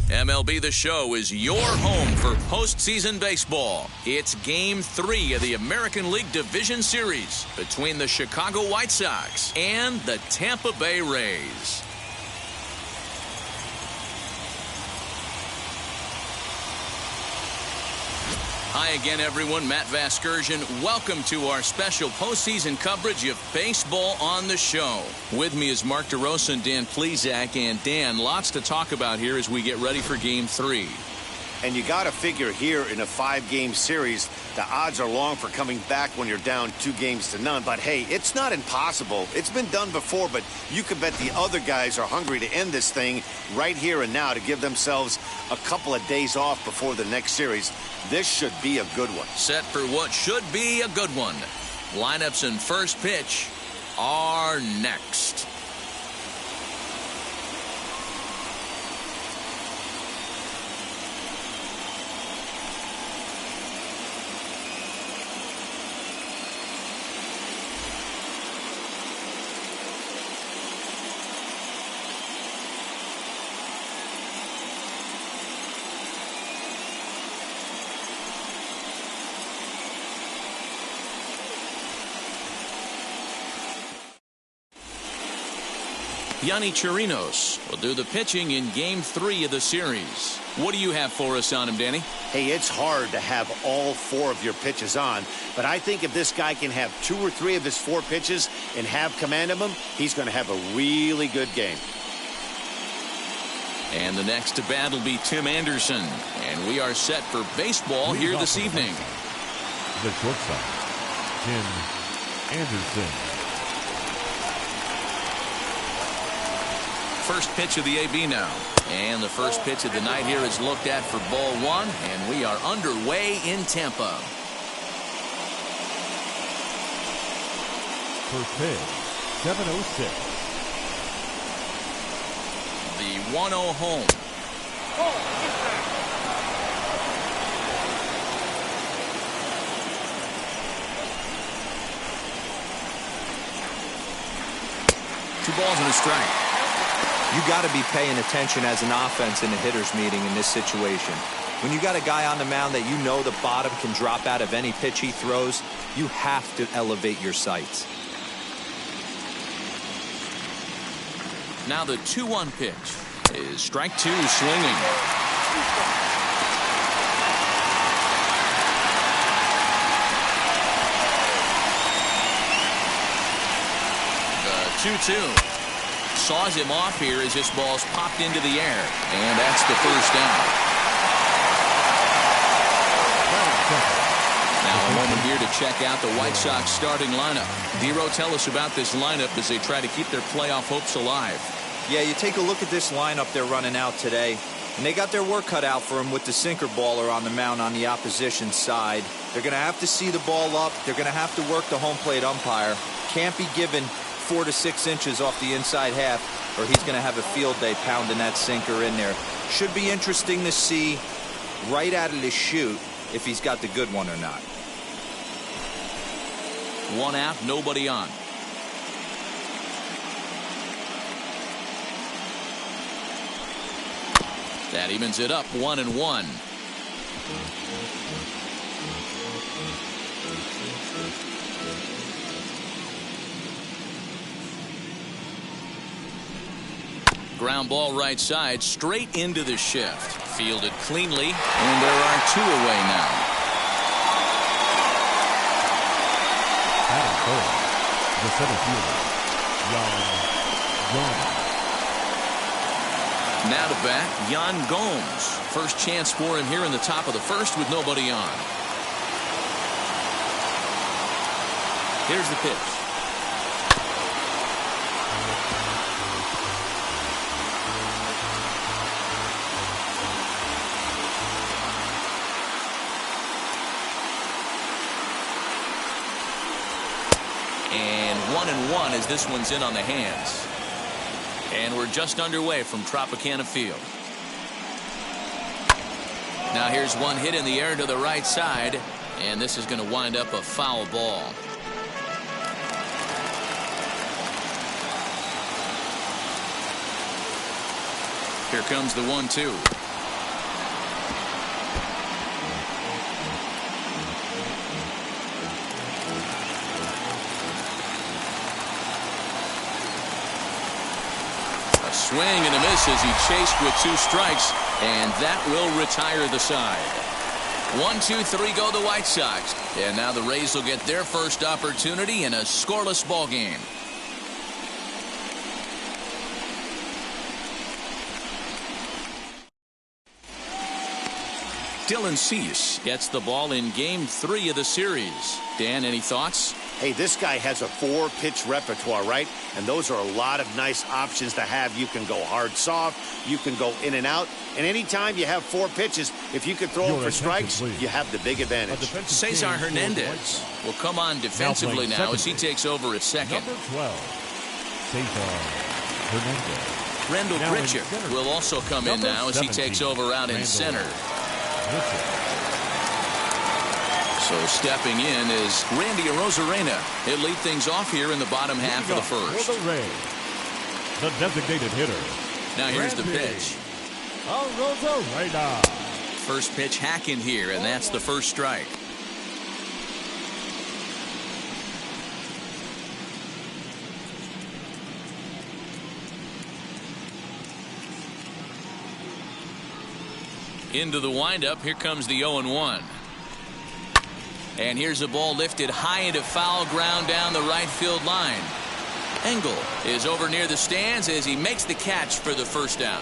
MLB The Show is your home for postseason baseball. It's Game 3 of the American League Division Series between the Chicago White Sox and the Tampa Bay Rays. Hi again, everyone. Matt Vasgersian. Welcome to our special postseason coverage of Baseball on the Show. With me is Mark DeRosa and Dan Plesac. And Dan, lots to talk about here as we get ready for Game 3. And you got to figure here in a 5-game series, the odds are long for coming back when you're down 2-0. But hey, it's not impossible. It's been done before, but you could bet the other guys are hungry to end this thing right here and now to give themselves a couple of days off before the next series. This should be a good one. Set for what should be a good one. Lineups and first pitch are next. Yonny Chirinos will do the pitching in Game 3 of the series. What do you have for us on him, Danny? Hey, it's hard to have all 4 of your pitches on, but I think if this guy can have 2 or 3 of his 4 pitches and have command of them, he's going to have a really good game. And the next to bat will be Tim Anderson, and we are set for baseball here this evening. The shortstop, Tim Anderson. First pitch of the AB now. And the first pitch of the night here is looked at for ball 1, and we are underway in Tampa. First pitch, 7:06. The 1-0 home. Two balls and a strike. You got to be paying attention as an offense in a hitter's meeting in this situation. When you got a guy on the mound that you know the bottom can drop out of any pitch he throws, you have to elevate your sights. Now the 2-1 pitch is strike 2 swinging. The 2-2. Saws him off here as this ball's popped into the air. And that's the first down. Now a moment here to check out the White Sox starting lineup. Dero, tell us about this lineup as they try to keep their playoff hopes alive. Yeah, you take a look at this lineup they're running out today, and they got their work cut out for them with the sinker baller on the mound on the opposition side. They're going to have to see the ball up. They're going to have to work the home plate umpire. Can't be given 4 to 6 inches off the inside half, or he's going to have a field day pounding that sinker in there. Should be interesting to see right out of the chute if he's got the good one or not. 1 out, nobody on. That evens it up 1-1. Ground ball right side, straight into the shift. Fielded cleanly, and there are 2 away now. Adam Cole, the center fielder, Jan. Now to bat, Yan Gomes. First chance for him here in the top of the first with nobody on. Here's the pitch. And 1-1 as this one's in on the hands. And we're just underway from Tropicana Field. Now here's one hit in the air to the right side, and this is going to wind up a foul ball. Here comes the 1-2. A swing and a miss as he chased with 2 strikes, and that will retire the side. 1-2-3 go the White Sox, and now the Rays will get their first opportunity in a scoreless ball game. Dylan Cease gets the ball in Game 3 of the series. Dan, any thoughts? Hey, this guy has a 4-pitch repertoire, right? And those are a lot of nice options to have. You can go hard, soft. You can go in and out. And anytime you have 4 pitches, if you can throw them for strikes, you have the big advantage. Cesar Hernandez will come on defensively now as he takes over at second. Number 12, Cesar Hernandez. Randall Grichuk will also come in now as he takes over out in center. So stepping in is Randy Arozarena. He'll lead things off here in the bottom half of the first. For the Rays, the designated hitter. Now here's the pitch. Arozarena. First pitch hacking here, and that's the first strike. Into the windup. Here comes the 0-1. And here's a ball lifted high into foul ground down the right field line. Engel is over near the stands as he makes the catch for the first down.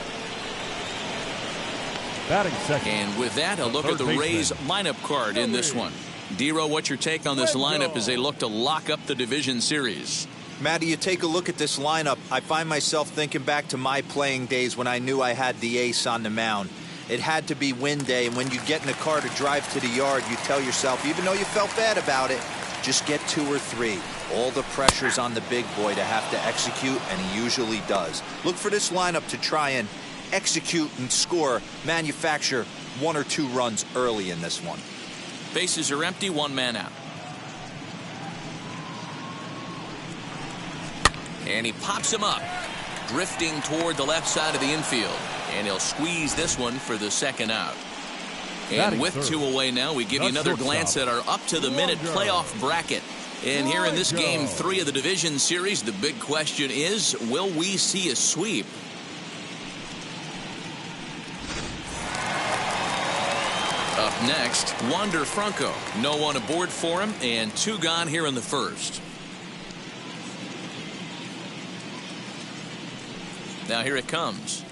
Batting second. And with that, a look at the Rays lineup card in this one. Dero, what's your take on this lineup as they look to lock up the division series? Matty, you take a look at this lineup. I find myself thinking back to my playing days when I knew I had the ace on the mound. It had to be win day, and when you get in a car to drive to the yard, you tell yourself, even though you felt bad about it, just get 2 or 3. All the pressure's on the big boy to have to execute, and he usually does. Look for this lineup to try and execute and score, manufacture 1 or 2 runs early in this one. Bases are empty, 1 man out. And he pops him up, drifting toward the left side of the infield. And he'll squeeze this one for the second out. And with 2 away now, we give you another glance at our up-to-the-minute playoff bracket. And here in this Game 3 of the division series, the big question is, will we see a sweep? Up next, Wander Franco. No one aboard for him, and 2 gone here in the first. Now here it comes.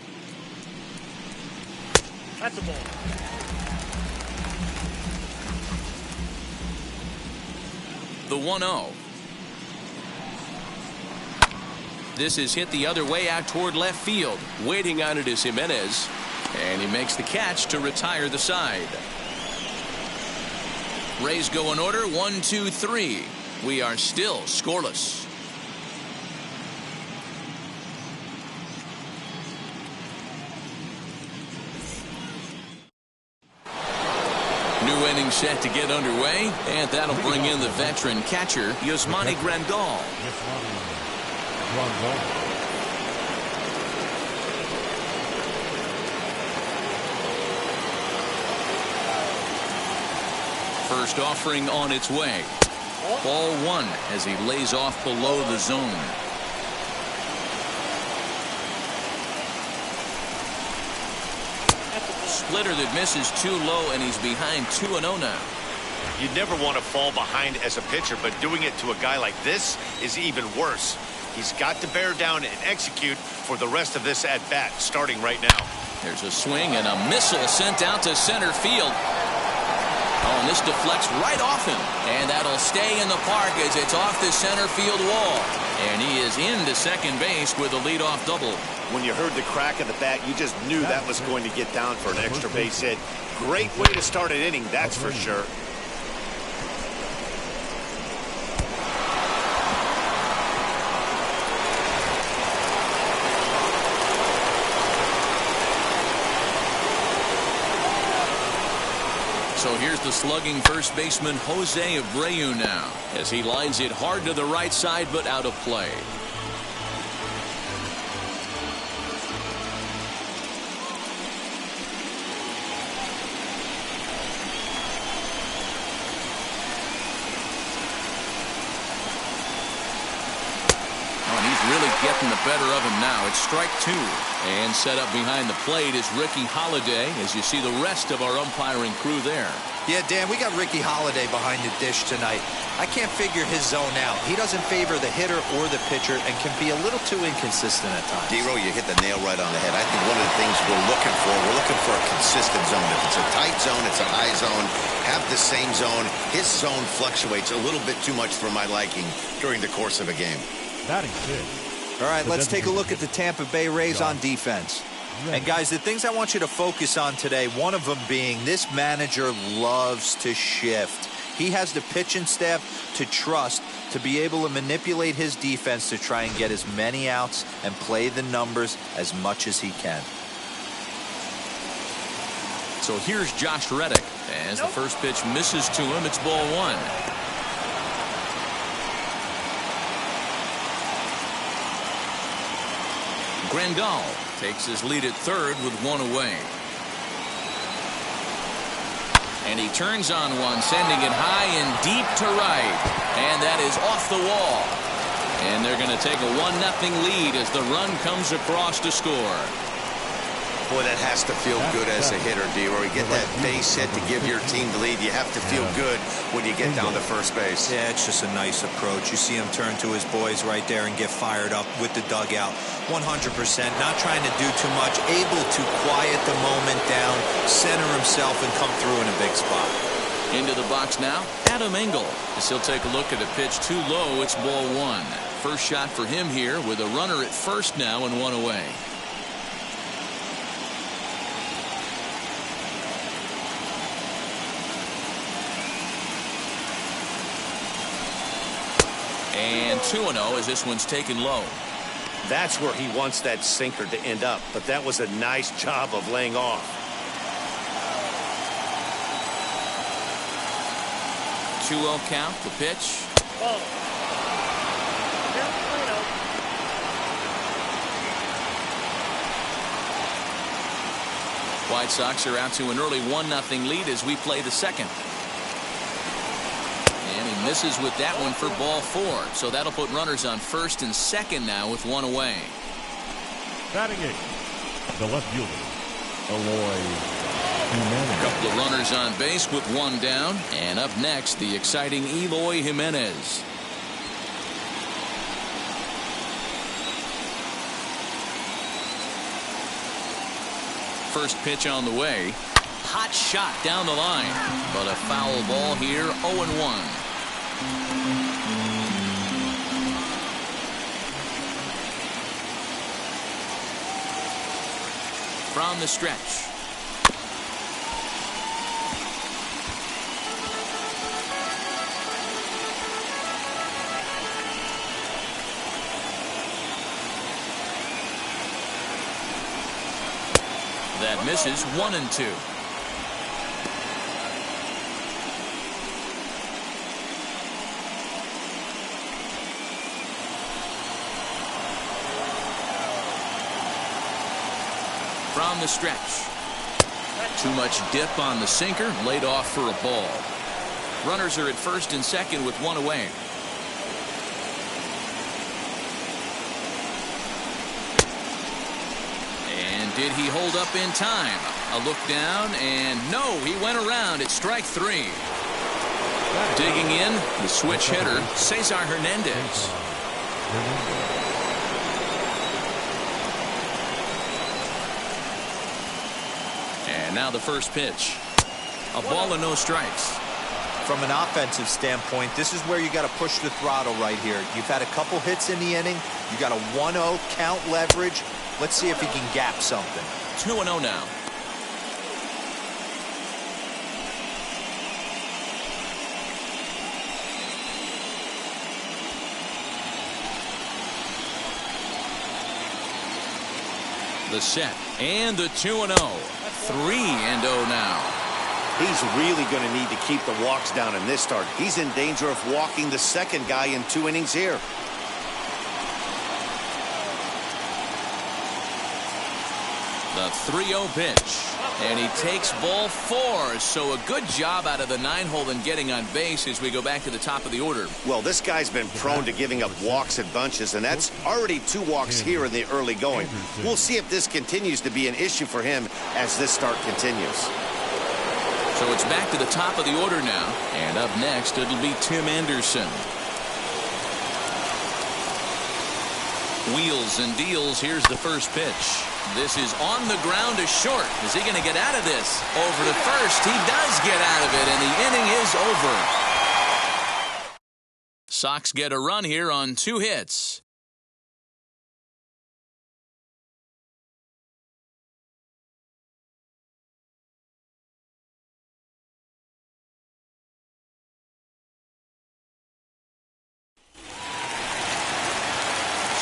That's a ball. The 1-0. This is hit the other way out toward left field. Waiting on it is Jimenez. And he makes the catch to retire the side. Rays go in order. 1, 2, 3. We are still scoreless. New inning set to get underway, and that'll bring in the veteran catcher, Yasmani Grandal. First offering on its way. Ball 1 as he lays off below the zone. Splitter that misses too low, and he's behind 2-0 now. You never want to fall behind as a pitcher, but doing it to a guy like this is even worse. He's got to bear down and execute for the rest of this at-bat, starting right now. There's a swing and a missile sent out to center field. Oh, and this deflects right off him. And that'll stay in the park as it's off the center field wall. And he is into second base with a leadoff double. When you heard the crack of the bat, you just knew that was going to get down for an extra base hit. Great way to start an inning, that's for sure. So here's the slugging first baseman Jose Abreu now as he lines it hard to the right side but out of play. Really getting the better of him now. It's strike two. And set up behind the plate is Ricky Holiday as you see the rest of our umpiring crew there. Yeah, Dan, we got Ricky Holiday behind the dish tonight. I can't figure his zone out. He doesn't favor the hitter or the pitcher and can be a little too inconsistent at times. D-Row, you hit the nail right on the head. I think one of the things we're looking for a consistent zone. If it's a tight zone, it's a high zone. Have the same zone. His zone fluctuates a little bit too much for my liking during the course of a game. Batting fifth. All right, let's take a look at the Tampa Bay Rays on defense. And guys, the things I want you to focus on today, one of them being this manager loves to shift. He has the pitching staff to trust to be able to manipulate his defense to try and get as many outs and play the numbers as much as he can. So here's Josh Reddick as the first pitch misses to him. It's ball one. Grandal takes his lead at third with one away. And he turns on one, sending it high and deep to right. And that is off the wall. And they're going to take a 1-0 lead as the run comes across to score. Boy, that has to feel good as a hitter, D-Roy. You get that base hit to give your team the lead. You have to feel good when you get down to first base. Yeah, it's just a nice approach. You see him turn to his boys right there and get fired up with the dugout. 100%, not trying to do too much, able to quiet the moment down, center himself, and come through in a big spot. Into the box now, Adam Engel. As he'll take a look at a pitch too low, it's ball one. First shot for him here with a runner at first now and one away. And 2-0 as this one's taken low. That's where he wants that sinker to end up, but that was a nice job of laying off. 2-0 count, the pitch. White Sox are out to an early 1-0 lead as we play the second. And he misses with that one for ball four. So that'll put runners on first and second now with one away. Batting eighth, the left fielder, Eloy Jimenez. A couple of runners on base with one down. And up next, the exciting Eloy Jimenez. First pitch on the way. Hot shot down the line. But a foul ball here, 0-1. From the stretch. That misses 1-2. From the stretch. Too much dip on the sinker, laid off for a ball. Runners are at first and second with one away. And did he hold up in time? A look down, and no, he went around at strike three. Digging in, the switch hitter, Cesar Hernandez. And now the first pitch. A ball and no strikes. From an offensive standpoint, this is where you got to push the throttle right here. You've had a couple hits in the inning. You got a 1-0 count leverage. Let's see if he can gap something. 2-0 now. The set and the 2-0. 3-0 now. He's really going to need to keep the walks down in this start. He's in danger of walking the second guy in 2 innings here. The 3-0 pitch. And he takes ball 4. So a good job out of the 9-hole in getting on base as we go back to the top of the order. Well, this guy's been prone to giving up walks in bunches, and that's already 2 walks here in the early going. We'll see if this continues to be an issue for him as this start continues. So it's back to the top of the order now. And up next, it'll be Tim Anderson. Wheels and deals. Here's the first pitch. This is on the ground to short. Is he going to get out of this? Over to first. He does get out of it, and the inning is over. Sox get a run here on 2 hits.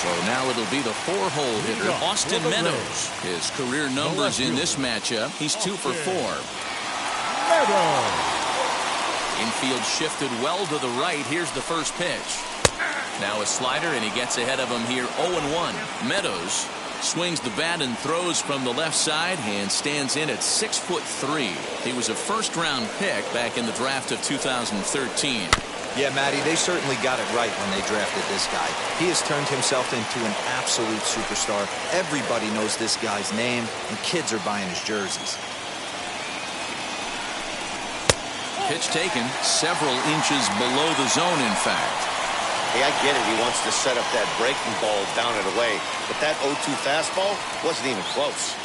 So now it'll be the 4-hole hitter, Austin Meadows. His career numbers in this matchup, he's 2 for 4. Infield shifted well to the right. Here's the first pitch. Now a slider, and he gets ahead of him here, 0-1. Meadows swings the bat and throws from the left side and stands in at 6'3". He was a first-round pick back in the draft of 2013. Yeah, Matty, they certainly got it right when they drafted this guy. He has turned himself into an absolute superstar. Everybody knows this guy's name, and kids are buying his jerseys. Pitch taken several inches below the zone, in fact. Hey, I get it. He wants to set up that breaking ball down and away, but that 0-2 fastball wasn't even close.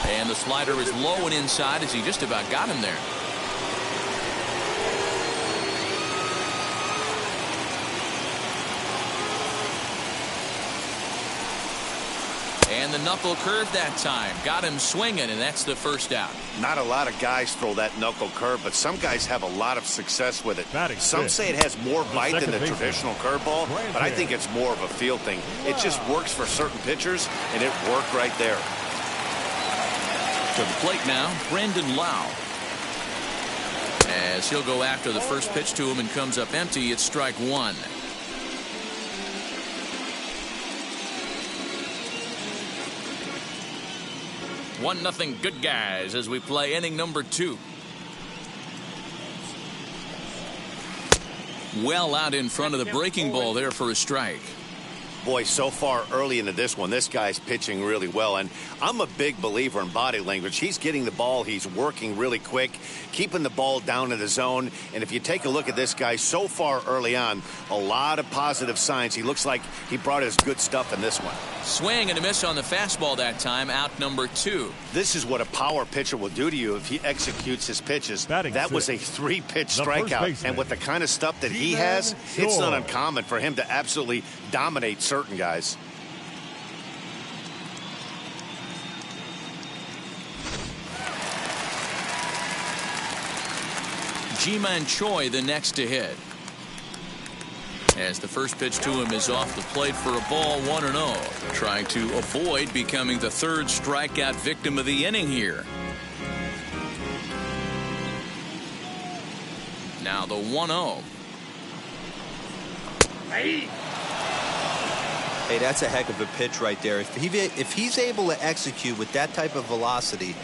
And the slider is low and inside as he just about got him there. And the knuckle curve that time. Got him swinging, and that's the first out. Not a lot of guys throw that knuckle curve, but some guys have a lot of success with it. Some say it has more bite than the traditional curveball, but I think it's more of a feel thing. It just works for certain pitchers, and it worked right there. To the plate now, Brendan Lau. As he'll go after the first pitch to him and comes up empty, it's strike 1. One nothing good guys as we play inning number 2. Well out in front of the breaking ball there for a strike. Boy, so far early into this one, this guy's pitching really well, and I'm a big believer in body language. He's getting the ball, he's working really quick, keeping the ball down in the zone, and if you take a look at this guy so far early on, a lot of positive signs. He looks like he brought his good stuff in this one. Swing and a miss on the fastball that time, out number 2. This is what a power pitcher will do to you if he executes his pitches. That was a 3-pitch strikeout, and with the kind of stuff that he has, it's not uncommon for him to absolutely dominate certain guys. Ji-Man Choi the next to hit. As the first pitch to him is off the plate for a ball, 1-0. Trying to avoid becoming the 3rd strikeout victim of the inning here. Now the 1-0. Hey, that's a heck of a pitch right there. If he's able to execute with that type of velocity,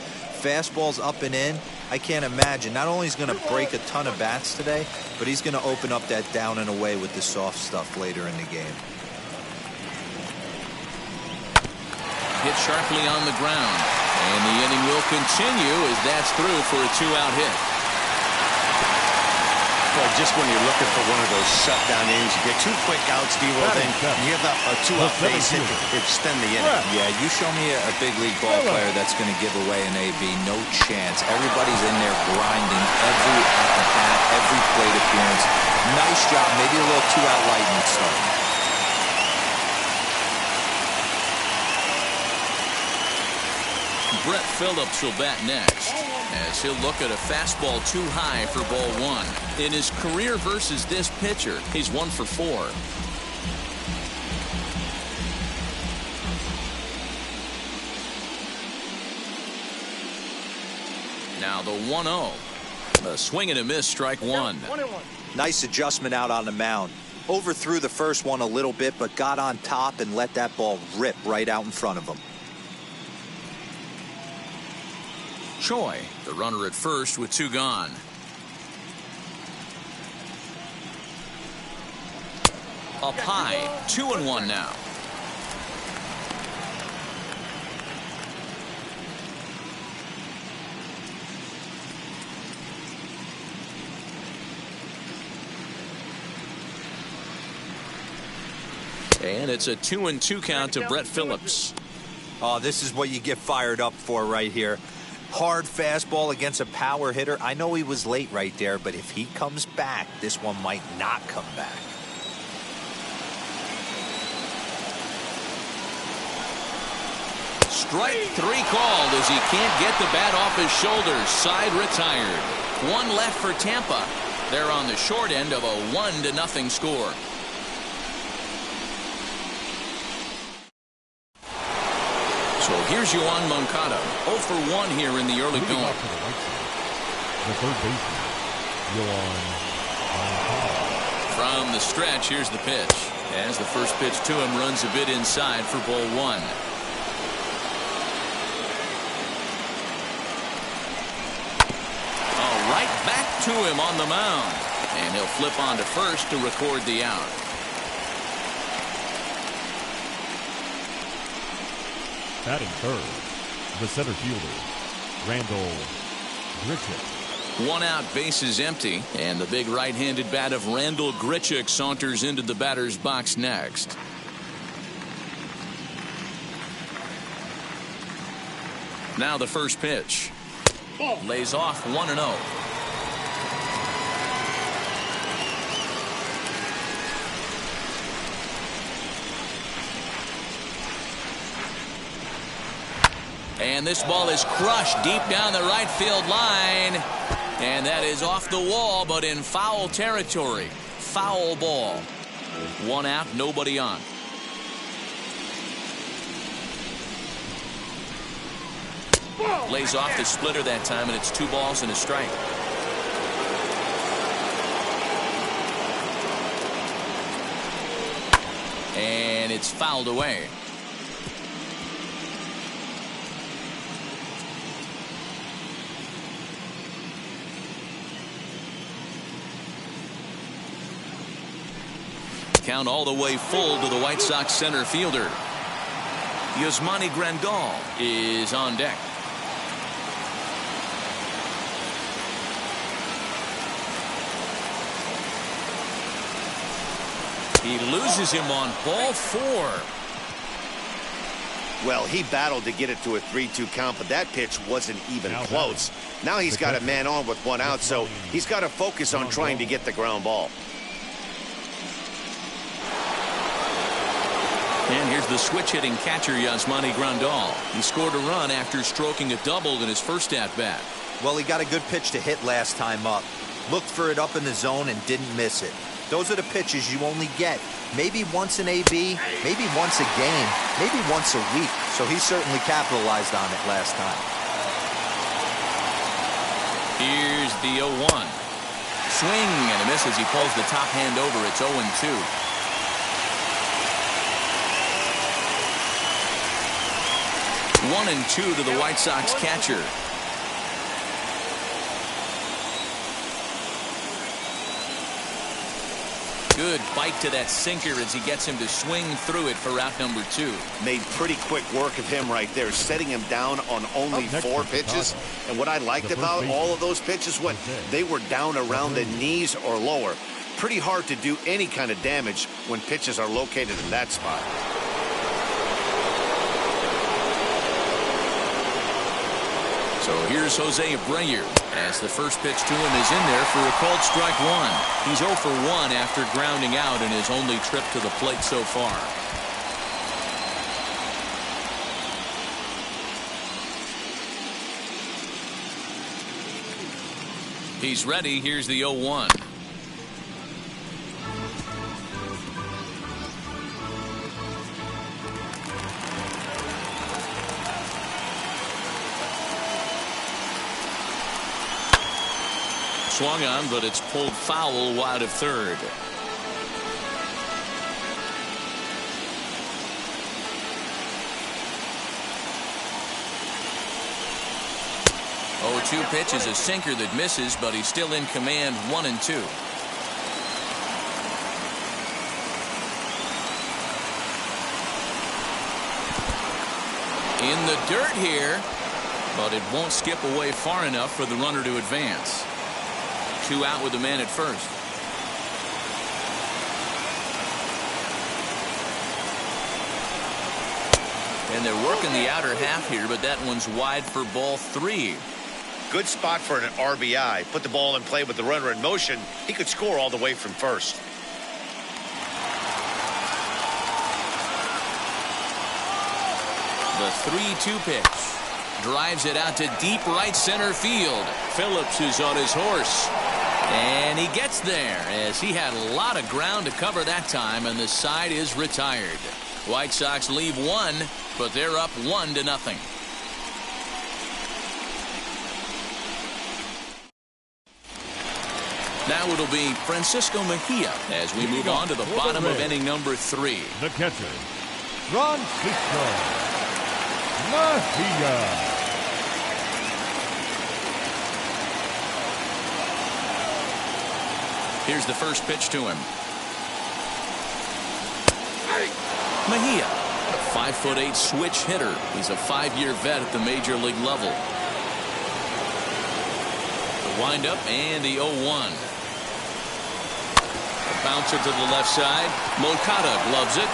fastballs up and in, I can't imagine. Not only is he going to break a ton of bats today, but he's going to open up that down and away with the soft stuff later in the game. Hit sharply on the ground. And the inning will continue as that's through for a 2-out hit. Well, just when you're looking for one of those shutdown innings, you get 2 quick outs, D-Roll, then you have a 2-out base hit to extend the inning. Yeah, you show me a big league ball player that's going to give away an AB. No chance. Everybody's in there grinding every at-bat, every plate appearance. Nice job. Maybe a little 2-out lightning start. Brett Phillips will bat next as he'll look at a fastball too high for ball 1. In his career versus this pitcher, he's 1 for 4. Now the 1-0. A swing and a miss, strike one. Nice adjustment out on the mound. Overthrew the first one a little bit, but got on top and let that ball rip right out in front of him. Choi, the runner at first with two gone. Up high, 2-1 now. And it's a 2-2 count to Brett Phillips. Oh, this is what you get fired up for right here. Hard fastball against a power hitter. I know he was late right there, but if he comes back, this one might not come back. Strike three called as he can't get the bat off his shoulders. Side retired. One left for Tampa. They're on the short end of a 1-0 score. So here's Yoan Moncada, 0 for 1 here in the early going. The third baseman, Yoan Moncada. From the stretch, here's the pitch. As the first pitch to him runs a bit inside for ball one. Oh, right back to him on the mound. And he'll flip on to first to record the out. Batting third, the center fielder, Randall Grichuk. One out, bases empty, and the big right-handed bat of Randall Grichuk saunters into the batter's box next. Now the first pitch. Lays off 1-0. And this ball is crushed deep down the right field line. And that is off the wall, but in foul territory. Foul ball. One out, nobody on. Lays off the splitter that time, and it's 2 balls and a strike. And it's fouled away. Count all the way full to the White Sox center fielder. Yasmani Grandal is on deck. He loses him on ball 4. Well, he battled to get it to a 3-2 count, but that pitch wasn't even close. Now he's got a man on with 1 out, so he's got to focus on trying to get the ground ball. And here's the switch-hitting catcher, Yasmani Grandal. He scored a run after stroking a double in his first at-bat. Well, he got a good pitch to hit last time up. Looked for it up in the zone and didn't miss it. Those are the pitches you only get maybe once in AB, maybe once a game, maybe once a week. So he certainly capitalized on it last time. Here's the 0-1. Swing and a miss as he pulls the top hand over. It's 0-2. 1-2 to the White Sox catcher. Good bite to that sinker as he gets him to swing through it for route number 2. Made pretty quick work of him right there, setting him down on only 4 pitches. And what I liked about all of those pitches, when they were down around the knees or lower. Pretty hard to do any kind of damage when pitches are located in that spot. So here's Jose Abreu as the first pitch to him is in there for a called strike 1. He's 0 for 1 after grounding out in his only trip to the plate so far. He's ready. Here's the 0-1. swung on, but it's pulled foul wide of third. Oh, 2 pitch is a sinker that misses, but he's still in command, 1-2. In the dirt here, but it won't skip away far enough for the runner to advance. 2 out with the man at first. And they're working the outer half here, but that one's wide for ball 3. Good spot for an RBI. Put the ball in play with the runner in motion. He could score all the way from first. The 3-2 pitch. Drives it out to deep right center field. Phillips is on his horse. And he gets there as he had a lot of ground to cover that time, and the side is retired. White Sox leave 1, but they're up 1-0. Now it'll be Francisco Mejia as we move on to the bottom of inning number 3. The catcher, Francisco Mejia. Here's the first pitch to him. Mejia, a 5'8" switch hitter. He's a 5-year vet at the major league level. The windup and the 0-1. Bouncer to the left side. Moncada gloves it.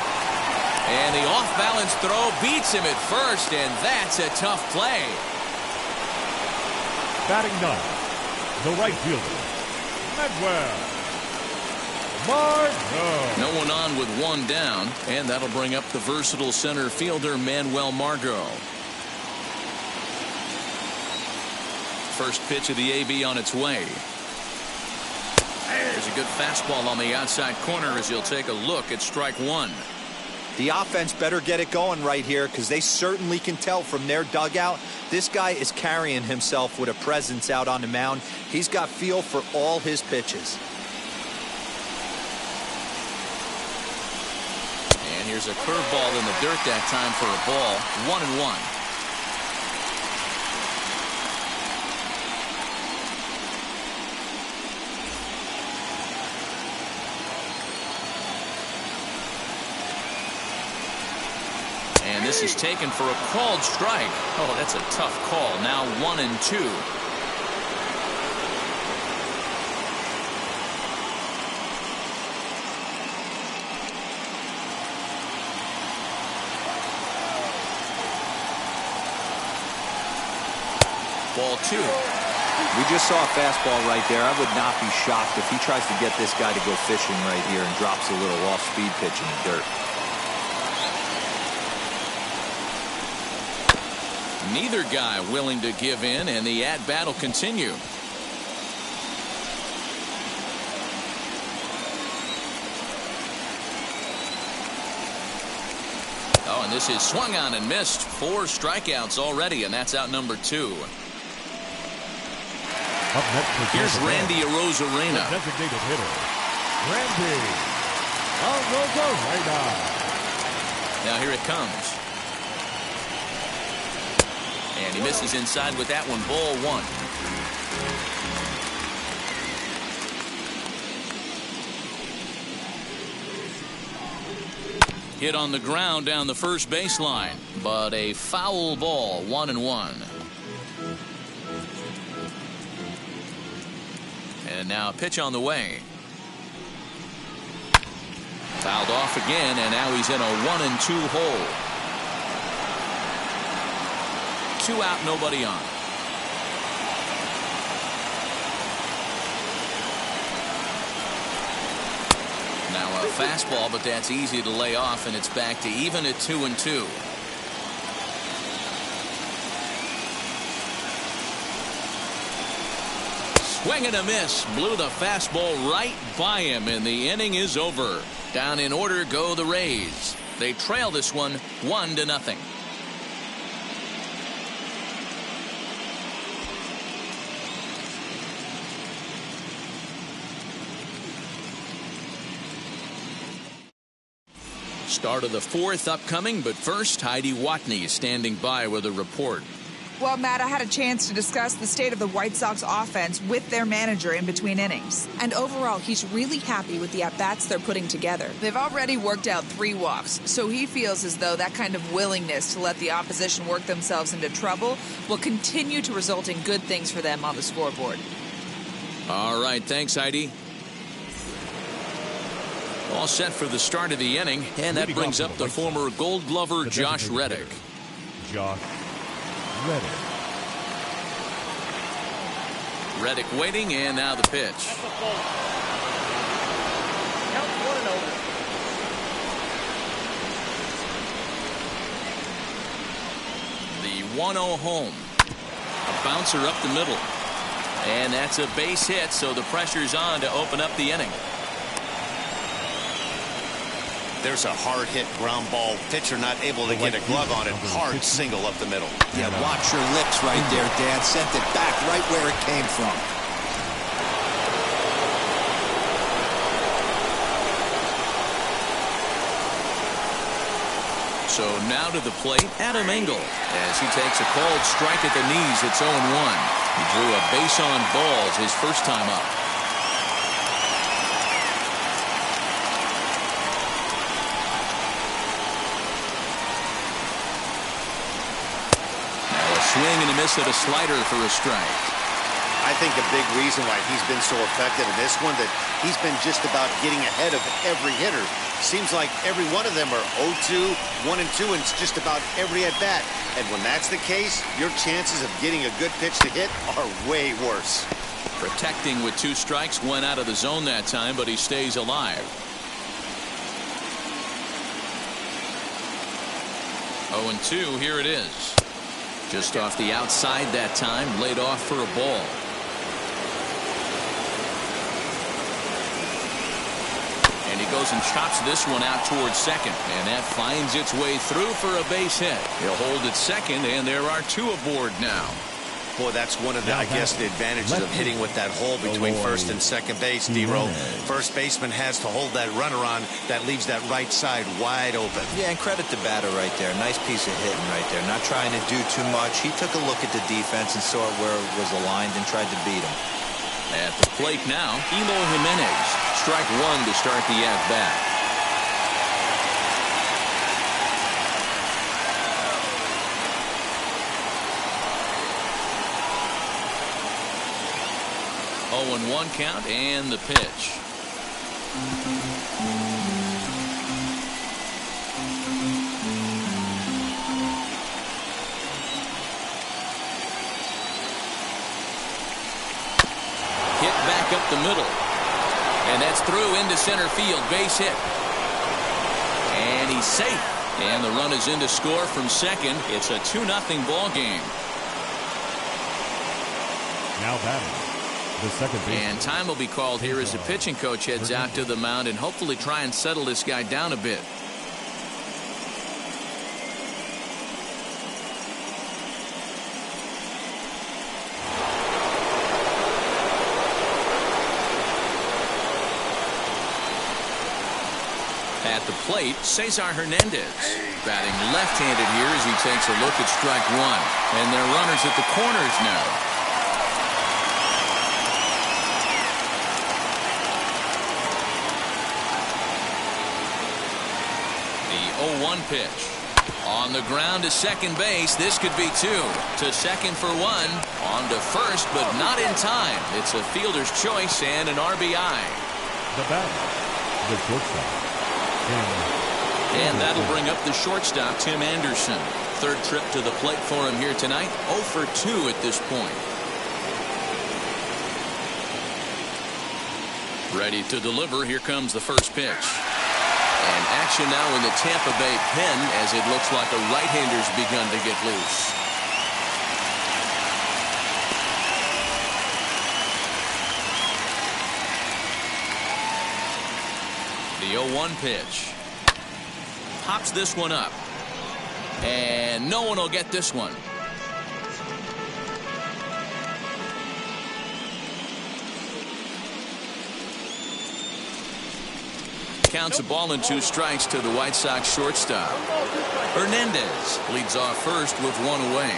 And the off-balance throw beats him at first, and that's a tough play. Batting 9, the right fielder, Manuel Margot. No one on with 1 down, and that'll bring up the versatile center fielder Manuel Margot. First pitch of the AB on its way. There's a good fastball on the outside corner as he'll take a look at strike 1. The offense better get it going right here, because they certainly can tell from their dugout this guy is carrying himself with a presence out on the mound. He's got feel for all his pitches. And here's a curveball in the dirt that time for a ball. 1-1. And this is taken for a called strike. Oh, that's a tough call. Now 1-2. Ball 2. We just saw a fastball right there. I would not be shocked if he tries to get this guy to go fishing right here and drops a little off-speed pitch in the dirt. Neither guy willing to give in, and the at-bat will continue. Oh, and this is swung on and missed. 4 strikeouts already, and that's out number 2. Up next, here's Randy Arozarena. Designated hitter, Randy Arozarena. Now here it comes. And he misses inside with that one. Ball 1. Hit on the ground down the first baseline, but a foul ball. 1-1. And now a pitch on the way. Fouled off again, and now he's in a 1-2 hole. 2 out, nobody on. Now a fastball, but that's easy to lay off, and it's back to even at 2-2. Swing and a miss. Blew the fastball right by him, and the inning is over. Down in order go the Rays. They trail this one 1-0. Start of the fourth upcoming, but first, Heidi Watney is standing by with a report. Well, Matt, I had a chance to discuss the state of the White Sox offense with their manager in between innings. And overall, he's really happy with the at-bats they're putting together. They've already worked out 3 walks, so he feels as though that kind of willingness to let the opposition work themselves into trouble will continue to result in good things for them on the scoreboard. All right, thanks, Heidi. All set for the start of the inning, and that brings up the former Gold Glover Josh Reddick. Josh Reddick. Reddick waiting, and now the pitch. The 1-0 home. A bouncer up the middle. And that's a base hit, so the pressure's on to open up the inning. There's a hard hit ground ball. Pitcher not able to get a glove on it. Hard single up the middle. Yeah, watch your lips right there, Dan. Sent it back right where it came from. So now to the plate, Adam Engel, as he takes a called strike at the knees. It's 0-1. He drew a base on balls his first time up. Swing and a miss at a slider for a strike. I think a big reason why he's been so effective in this one that he's been just about getting ahead of every hitter. Seems like every one of them are 0-2, 1-2, and it's just about every at bat. And when that's the case, your chances of getting a good pitch to hit are way worse. Protecting with 2 strikes, went out of the zone that time, but he stays alive. 0-2, here it is. Just off the outside that time, laid off for a ball. And he goes and chops this one out towards second, and that finds its way through for a base hit. He'll hold at second, and there are 2 aboard now. Boy, that's one of the, I guess, the advantages of hitting with that hole between first and second base, D-Roll. First baseman has to hold that runner on. That leaves that right side wide open. Yeah, and credit the batter right there. Nice piece of hitting right there. Not trying to do too much. He took a look at the defense and saw where it was aligned and tried to beat him. At the plate now, Eloy Jimenez. Strike 1 to start the at-bat. Oh, and 1 count, and the pitch. Hit back up the middle. And that's through into center field. Base hit. And he's safe. And the run is in to score from second. It's a 2-0 ball game. Now batting. The second base. And time will be called here as the pitching coach heads out to the mound and hopefully try and settle this guy down a bit. At the plate, Cesar Hernandez. Batting left-handed here as he takes a look at strike 1. And there are runners at the corners now. The 0-1 pitch. On the ground to second base. This could be 2. To second for 1. On to first, but not in time. It's a fielder's choice and an RBI. The batter, the shortstop. And that'll bring up the shortstop, Tim Anderson. Third trip to the plate for him here tonight. 0 for 2 at this point. Ready to deliver. Here comes the first pitch. And action now in the Tampa Bay pen as it looks like a right-hander's begun to get loose. The 0-1 pitch. Pops this one up. And no one will get this one. counts a ball and 2 strikes to the White Sox shortstop. Hernandez leads off first with 1 away.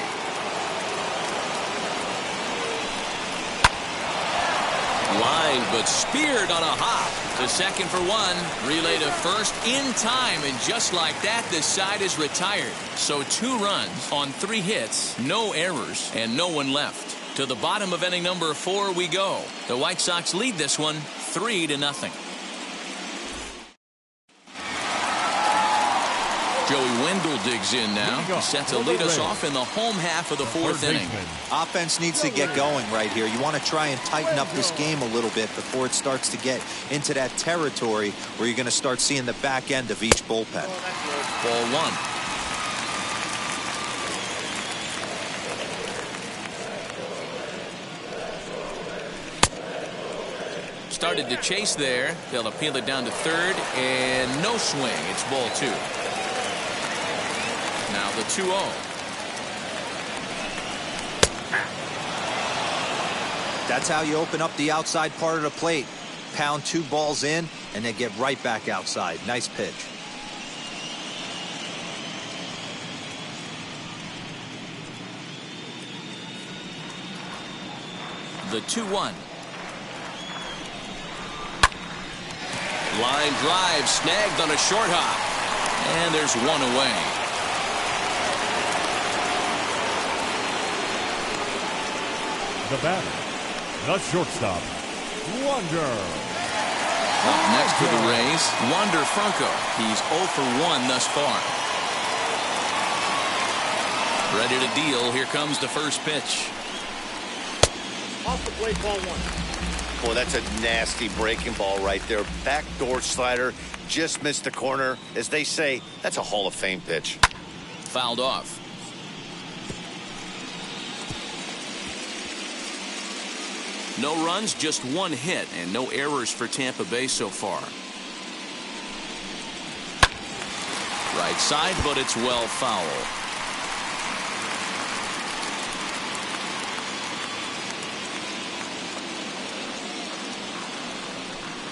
Line, but speared on a hop to second for 1. Relay to first in time, and just like that, the side is retired. So 2 runs on 3 hits, no errors, and no one left. To the bottom of inning number 4 we go. The White Sox lead this one 3-0. Joey Wendell digs in now. Set to lead us off in the home half of the 4th inning. Offense needs to get going right here. You want to try and tighten up this game a little bit before it starts to get into that territory where you're going to start seeing the back end of each bullpen. Ball 1. Started to chase there. They'll appeal it down to third, and no swing. It's ball 2. Now the 2-0. That's how you open up the outside part of the plate. Pound 2 balls in, and then get right back outside. Nice pitch. The 2-1. Line drive snagged on a short hop. And there's 1 away. The batter, the shortstop, Wander. Up next to the Rays, Wander Franco. He's 0 for 1 thus far. Ready to deal. Here comes the first pitch. Off the plate, ball 1. Boy, that's a nasty breaking ball right there. Backdoor slider, just missed the corner. As they say, that's a Hall of Fame pitch. Fouled off. No runs, just 1 hit, and no errors for Tampa Bay so far. Right side, but it's well foul.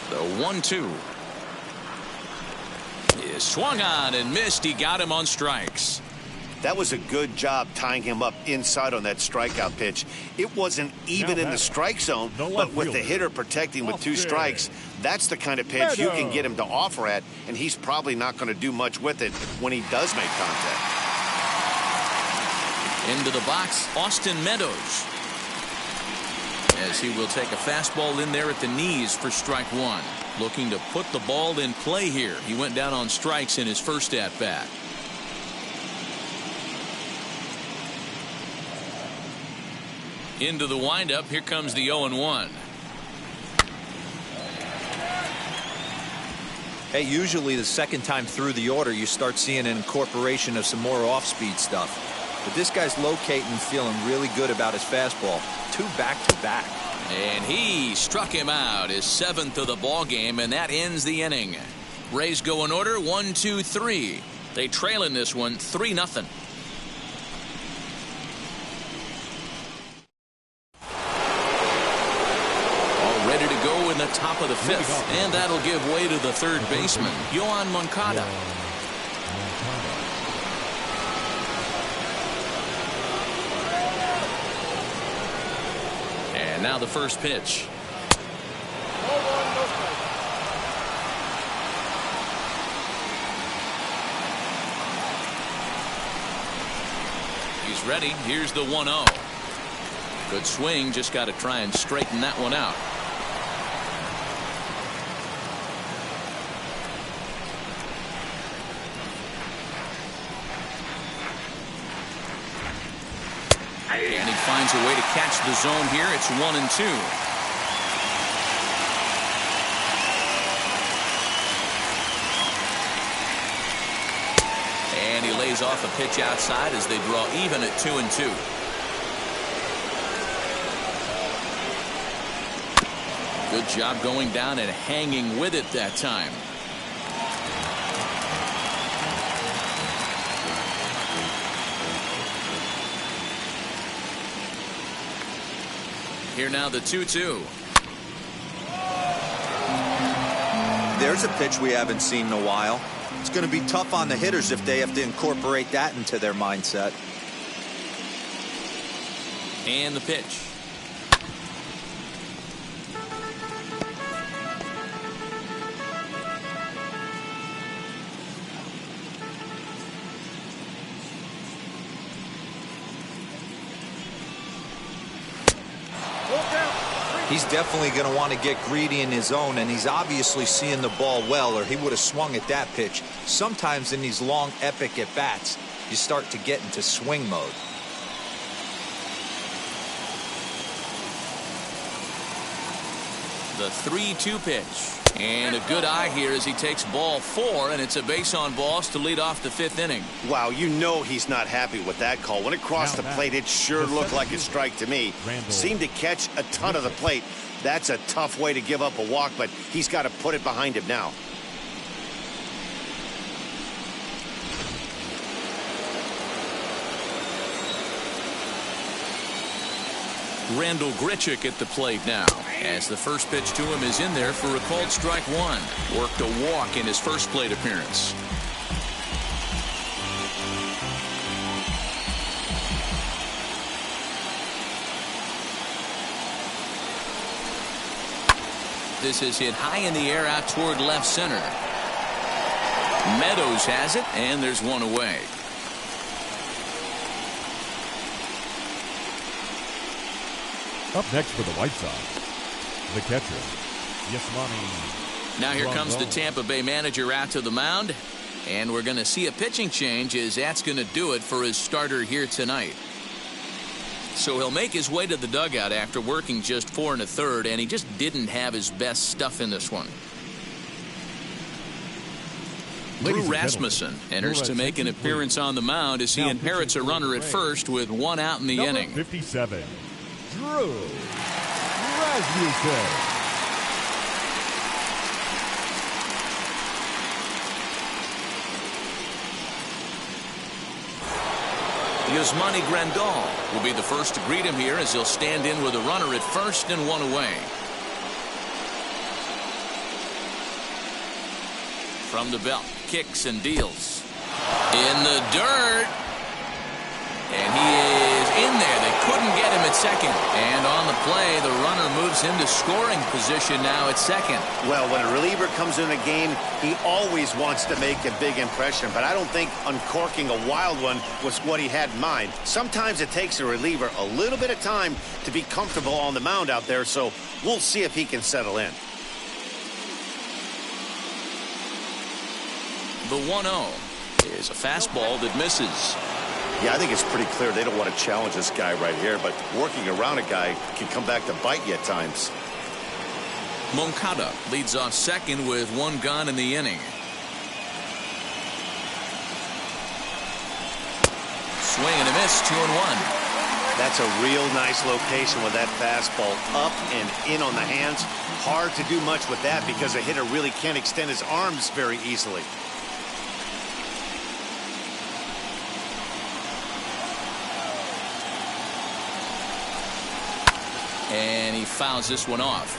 The 1-2 is swung on and missed. He got him on strikes. That was a good job tying him up inside on that strikeout pitch. It wasn't even in the strike zone, but with the hitter protecting with 2 strikes, that's the kind of pitch you can get him to offer at, and he's probably not going to do much with it when he does make contact. Into the box, Austin Meadows, as he will take a fastball in there at the knees for strike 1. Looking to put the ball in play here. He went down on strikes in his first at-bat. Into the windup. Here comes the 0-1. Hey, usually the second time through the order you start seeing an incorporation of some more off-speed stuff. But this guy's locating, feeling really good about his fastball. 2 back-to-back. And he struck him out, his 7th of the ball game, and that ends the inning. Rays go in order 1-2-3. They trail in this one 3-0. All ready to go in the top of the 5th, and that'll give way to the 3rd baseman, Yoan Moncada. And now the first pitch. He's ready. Here's the 1-0. Good swing. Just got to try and straighten that one out. And he finds a way to catch the zone here. It's 1-2. And he lays off a pitch outside as they draw even at 2-2. Good job going down and hanging with it that time. Here now the 2-2. there's a pitch we haven't seen in a while. It's going to be tough on the hitters if they have to incorporate that into their mindset. And the pitch. He's definitely going to want to get greedy in his own, and he's obviously seeing the ball well, or he would have swung at that pitch. Sometimes in these long, epic at-bats, you start to get into swing mode. The 3-2 pitch. And a good eye here as he takes ball 4, and it's a base on balls to lead off the 5th inning. Wow, you know he's not happy with that call. When it crossed the plate, it sure looked like a strike to me. Seemed to catch a ton of the plate. That's a tough way to give up a walk, but he's got to put it behind him now. Randall Grichuk at the plate now, as the first pitch to him is in there for a called strike 1. Worked a walk in his first plate appearance. This is hit high in the air out toward left center. Meadows has it, and there's one away. Up next for the White Sox, the catcher, Yasmani. Now here comes the Tampa Bay manager out to the mound, and we're going to see a pitching change as that's going to do it for his starter here tonight. So he'll make his way to the dugout after working just 4 1/3, and he just didn't have his best stuff in this one. Drew Rasmussen enters to make an appearance on the mound as he inherits a runner at first with 1 out in the inning. 57. Drew Rasmussen. Yasmani Grandal will be the first to greet him here as he'll stand in with a runner at first and 1 away. From the belt, kicks and deals. In the dirt. And he is in there. They couldn't get him at second. And on the play, the runner moves into scoring position now at second. Well, when a reliever comes in a game, he always wants to make a big impression. But I don't think uncorking a wild one was what he had in mind. Sometimes it takes a reliever a little bit of time to be comfortable on the mound out there. So we'll see if he can settle in. The 1-0 is a fastball that misses. Yeah, I think it's pretty clear they don't want to challenge this guy right here, but working around a guy can come back to bite you at times. Moncada leads off second with 1 gone in the inning. Swing and a miss, 2-1. That's a real nice location with that fastball up and in on the hands. Hard to do much with that because a hitter really can't extend his arms very easily. And he fouls this one off.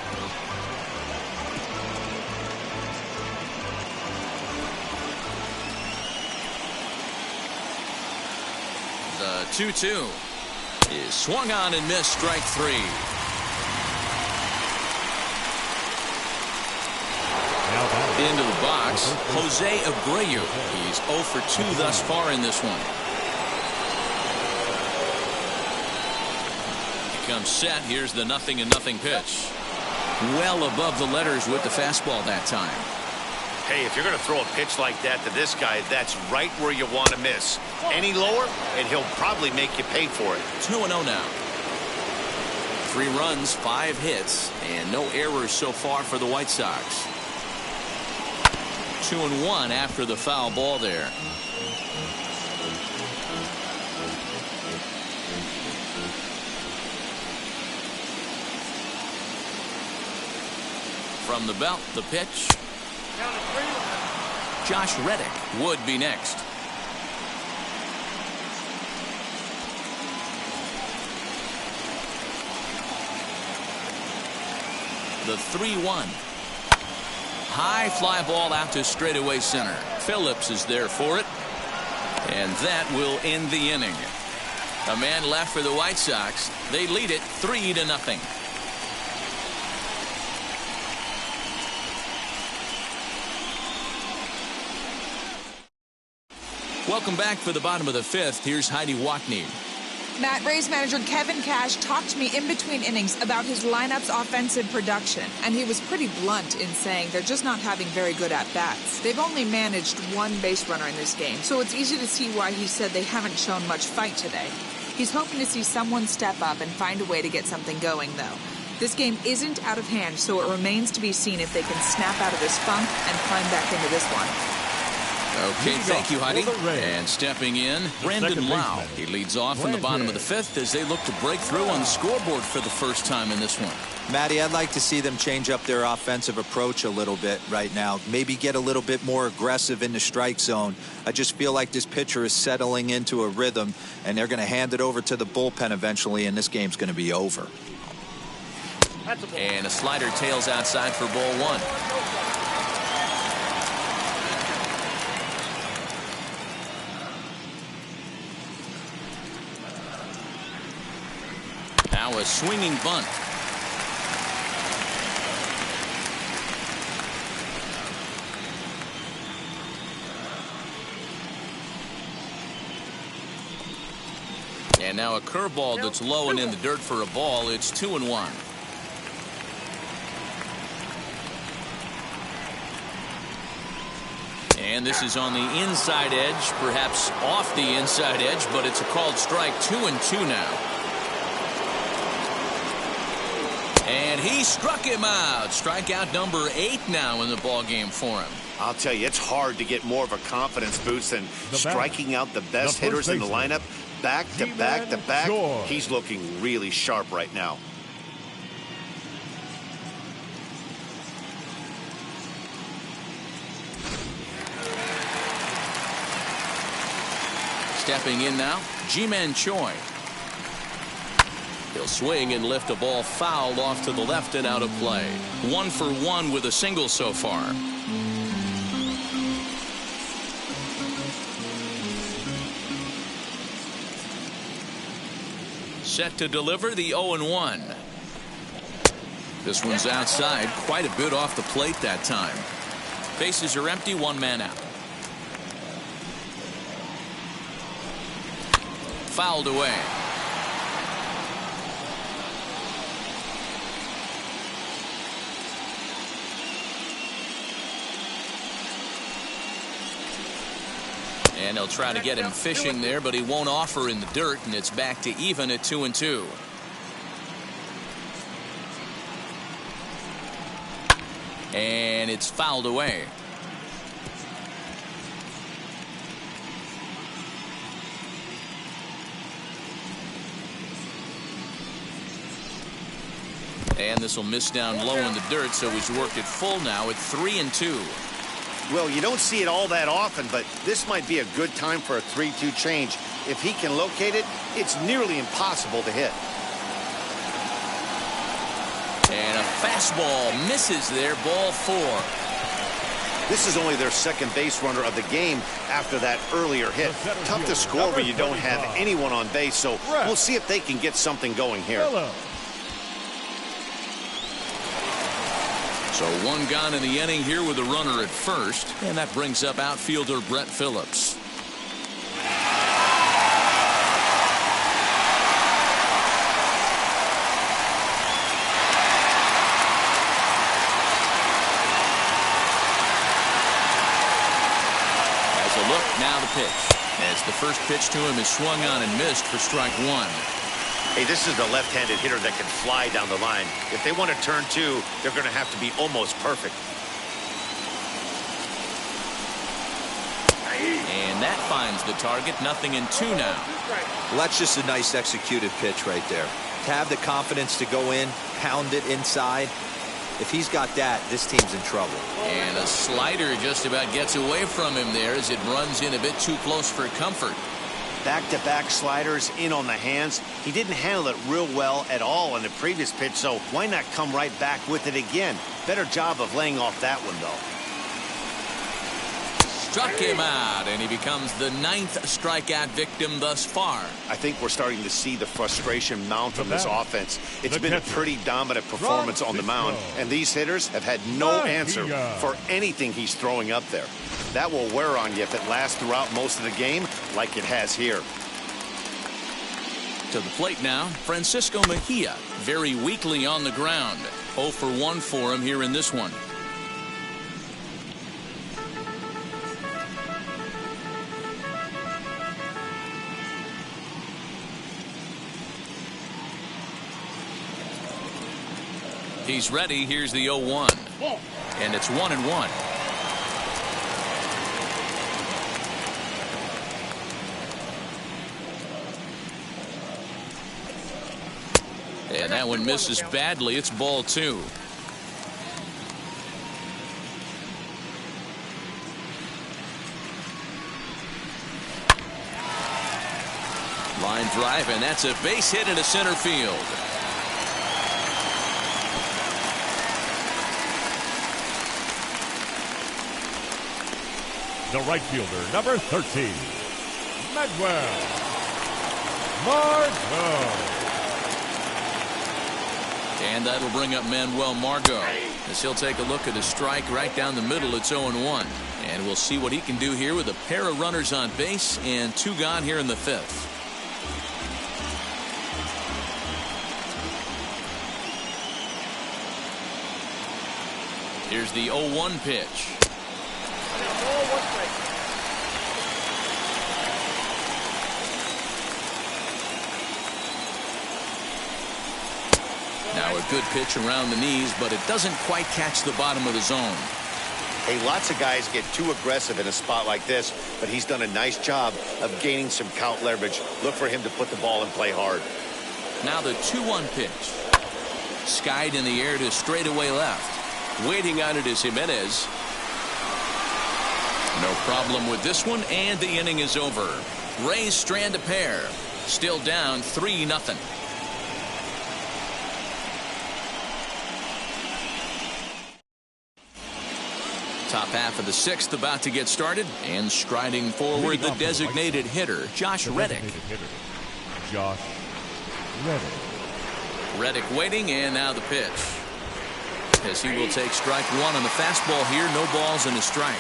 The 2-2 is swung on and missed, strike 3. Into the box, Jose Abreu. He's 0 for 2 thus far in this one. Comes set. Here's the 0-0 pitch. Well above the letters with the fastball that time. Hey, if you're going to throw a pitch like that to this guy, that's right where you want to miss. Any lower, and he'll probably make you pay for it. 2-0 now. 3 runs, 5 hits, and no errors so far for the White Sox. 2-1 after the foul ball there. From the belt, the pitch. Josh Reddick would be next. The 3-1. high fly ball out to straightaway center. Phillips is there for it. And that will end the inning. A man left for the White Sox. They lead it 3-0. Welcome back for the bottom of the fifth. Here's Heidi Wackney. Matt, Rays manager Kevin Cash talked to me in between innings about his lineup's offensive production, and he was pretty blunt in saying they're just not having very good at-bats. They've only managed one base runner in this game, so it's easy to see why he said they haven't shown much fight today. He's hoping to see someone step up and find a way to get something going, though. This game isn't out of hand, so it remains to be seen if they can snap out of this funk and climb back into this one. Okay, thank you, Heidi. And stepping in, Brandon Lau. He leads off in the bottom of the fifth as they look to break through on the scoreboard for the first time in this one. Matty, I'd like to see them change up their offensive approach a little bit right now. Maybe get a little bit more aggressive in the strike zone. I just feel like this pitcher is settling into a rhythm, and they're going to hand it over to the bullpen eventually, and this game's going to be over. And a slider tails outside for ball one. Now a swinging bunt. And now a curveball that's low and in the dirt for a ball. It's 2-1. And this is on the inside edge, perhaps off the inside edge, but it's a called strike. 2-2 now. And he struck him out. Strikeout number 8 now in the ball game for him. I'll tell you, it's hard to get more of a confidence boost than striking out the best hitters in the lineup back to back to back. He's looking really sharp right now. Stepping in now, Ji-Man Choi. He'll swing and lift a ball foul off to the left and out of play. 1 for 1 with a single so far. Set to deliver the 0-1. This one's outside, quite a bit off the plate that time. Bases are empty, 1 man out. Fouled away. And they'll try to get him fishing there, but he won't offer in the dirt, and it's back to even at 2-2. And it's fouled away. And this will miss down low in the dirt, so he's worked it full now at 3-2. Well, you don't see it all that often, but this might be a good time for a 3-2 change. If he can locate it, it's nearly impossible to hit. And a fastball misses there, ball 4. This is only their second base runner of the game after that earlier hit. Tough to score when you don't have anyone on base, so we'll see if they can get something going here. So 1 gone in the inning here with a runner at first, and that brings up outfielder Brett Phillips. As a look, now the pitch. As the first pitch to him is swung on and missed for strike 1. Hey, this is the left-handed hitter that can fly down the line. If they want to turn 2, they're going to have to be almost perfect. And that finds the target. 0-2 now. Well, that's just a nice executed pitch right there. To have the confidence to go in, pound it inside. If he's got that, this team's in trouble. And a slider just about gets away from him there as it runs in a bit too close for comfort. Back-to-back sliders in on the hands. He didn't handle it real well at all in the previous pitch, so why not come right back with it again? Better job of laying off that one, though. Struck him out, and he becomes the 9th strikeout victim thus far. I think we're starting to see the frustration mount from this offense. It's been a pretty dominant performance on the mound, and these hitters have had no answer for anything he's throwing up there. That will wear on you if it lasts throughout most of the game like it has here. To the plate now, Francisco Mejia, very weakly on the ground. 0 for 1 for him here in this one. He's ready. Here's the 0-1. And it's 1-1. And that one misses badly. It's ball 2. Line drive, and that's a base hit into center field. The right fielder, number 13, Manuel Margot. And that'll bring up Manuel Margot as he'll take a look at a strike right down the middle. It's 0-1. And we'll see what he can do here with a pair of runners on base and 2 gone here in the 5th. Here's the 0-1 pitch. Now a good pitch around the knees, but it doesn't quite catch the bottom of the zone. Hey, lots of guys get too aggressive in a spot like this, but he's done a nice job of gaining some count leverage. Look for him to put the ball in play hard. Now the 2-1 pitch. Skied in the air to straightaway left. Waiting on it is Jimenez. No problem with this one, and the inning is over. Rays strand a pair. Still down 3-0. Top half of the 6th about to get started, and striding forward the designated hitter, Josh Reddick. Josh Reddick. Reddick waiting, and now the pitch. As he will take strike 1 on the fastball here. No balls and a strike.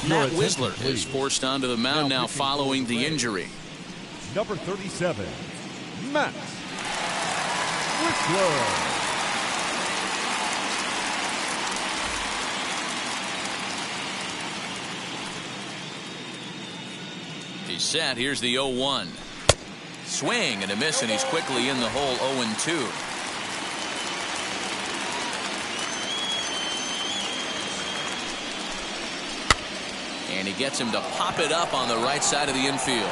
Matt Wisler is forced onto the mound now following the injury. Number 37, Matt Wisler. He's set. Here's the 0-1. Swing and a miss, and he's quickly in the hole. 0-2. And he gets him to pop it up on the right side of the infield.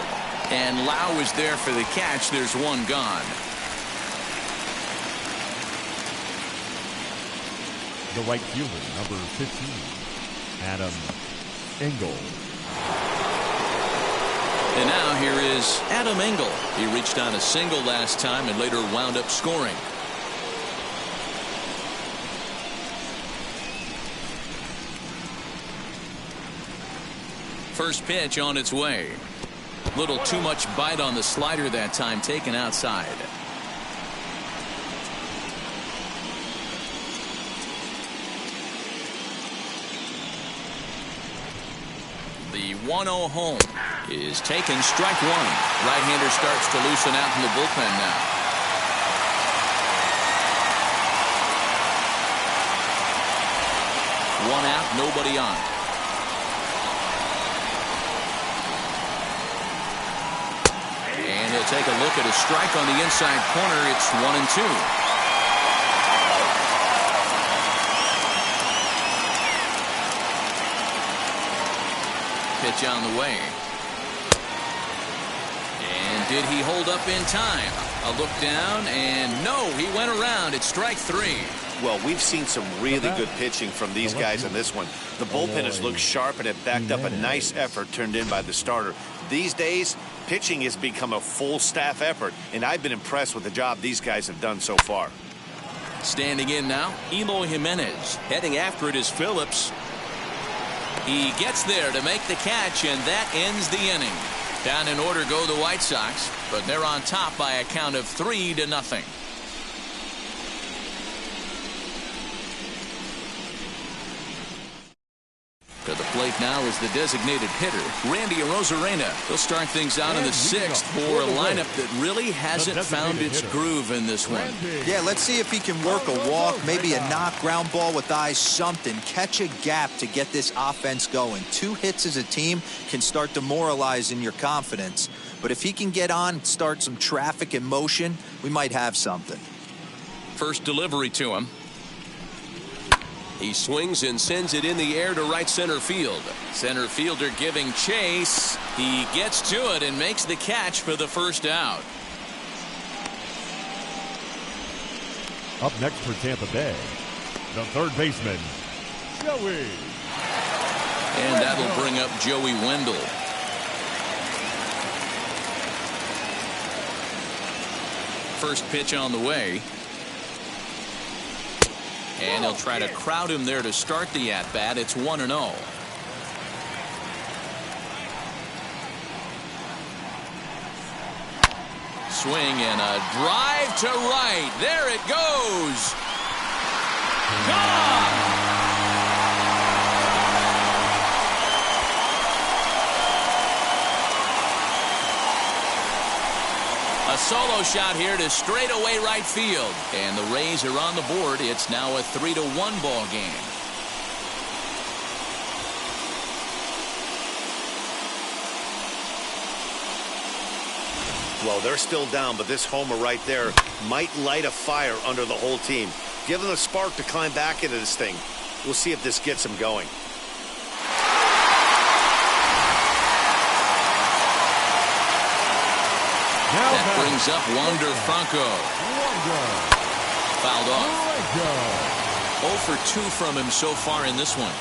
And Lau is there for the catch. There's 1 gone. The right fielder, number 15, Adam Engel. And now here is Adam Engel. He reached on a single last time and later wound up scoring. First pitch on its way. Little too much bite on the slider that time, taken outside. The 1-0 home is taken. Strike 1. Right-hander starts to loosen out in the bullpen now. One out, nobody on. And he'll take a look at a strike on the inside corner. It's 1-2. Pitch on the way. And did he hold up in time? A look down, and no, he went around. It's strike 3. Well, we've seen some really good pitching from these guys in this one. The bullpen has looked sharp and it backed up a nice effort turned in by the starter. These days, pitching has become a full staff effort, and I've been impressed with the job these guys have done so far. Standing in now, Eloy Jimenez. Heading after it is Phillips. He gets there to make the catch, and that ends the inning. Down in order go the White Sox, but they're on top by a count of 3-0. To the plate now is the designated hitter, Randy Arozarena. He'll start things out in the 6th for a lineup that really hasn't found its groove in this one. Yeah, let's see if he can work a walk, maybe a knock, ground ball with eyes, something. Catch a gap to get this offense going. 2 hits as a team can start demoralizing your confidence. But if he can get on, start some traffic in motion, we might have something. First delivery to him. He swings and sends it in the air to right center field. Center fielder giving chase. He gets to it and makes the catch for the first out. Up next for Tampa Bay, the third baseman, Joey. And that'll bring up Joey Wendell. First pitch on the way. And he'll try to crowd him there to start the at-bat. It's 1-0. Swing and a drive to right. There it goes. Gone! A solo shot here to straightaway right field. And the Rays are on the board. It's now a 3-1 ball game. Well, they're still down, but this homer right there might light a fire under the whole team. Give them a spark to climb back into this thing. We'll see if this gets them going. That brings up Wander Franco. Fouled off. 0 for 2 from him so far in this one.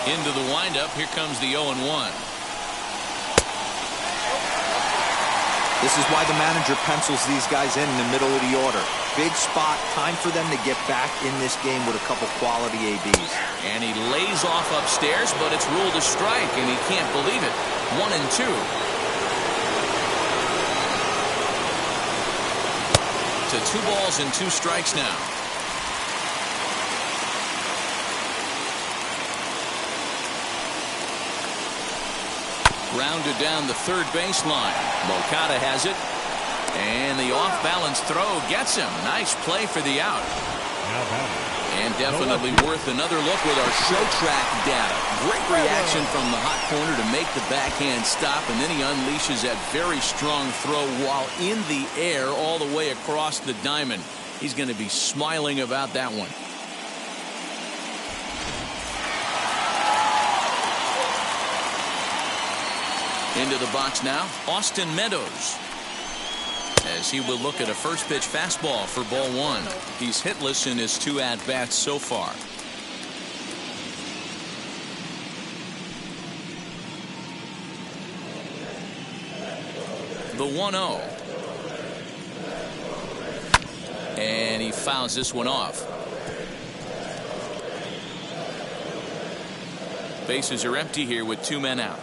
Into the windup. Here comes the 0-1. This is why the manager pencils these guys in the middle of the order. Big spot, time for them to get back in this game with a couple quality ABs. And he lays off upstairs, but it's ruled a strike, and he can't believe it. 1-2. To 2 balls and 2 strikes now. Rounded down the third baseline. Moncada has it. And the off-balance throw gets him. Nice play for the out. And definitely worth another look with our show track data. Great reaction from the hot corner to make the backhand stop. And then he unleashes that very strong throw while in the air all the way across the diamond. He's going to be smiling about that one. Into the box now, Austin Meadows. As he will look at a first pitch fastball for ball 1. He's hitless in his 2 at-bats so far. The 1-0. And he fouls this one off. Bases are empty here with 2 men out.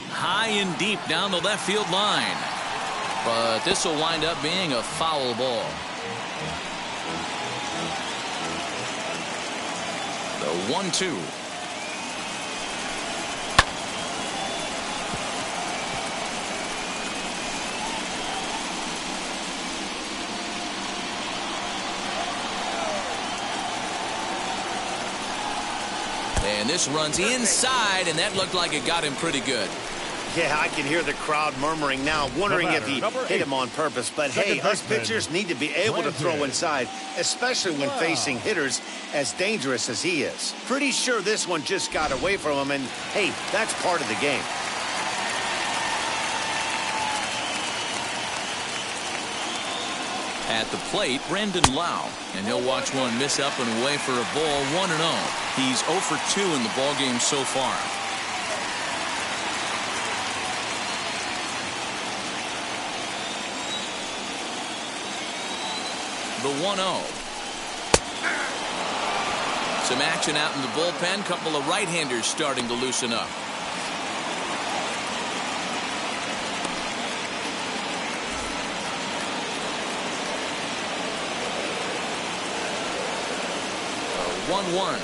High and deep down the left field line. But this will wind up being a foul ball. The 1-2. And this runs inside, and that looked like it got him pretty good. Yeah, I can hear the crowd murmuring now, wondering if he hit him on purpose. But hey, us pitchers need to be able to throw inside, especially when facing hitters as dangerous as he is. Pretty sure this one just got away from him, and hey, that's part of the game. At the plate, Brandon Lau, and he'll watch one miss up and away for a ball, 1-0. He's 0 for 2 in the ballgame so far. The 1-0. Some action out in the bullpen. Couple of right-handers starting to loosen up. The 1-1.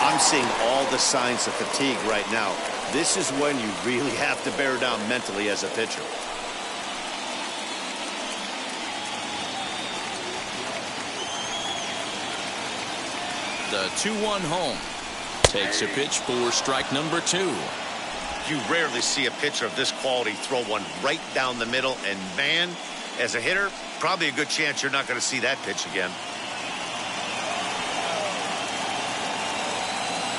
I'm seeing all the signs of fatigue right now. This is when you really have to bear down mentally as a pitcher. The 2-1 home. Takes a pitch for strike number 2. You rarely see a pitcher of this quality throw one right down the middle, and man, as a hitter, probably a good chance you're not going to see that pitch again.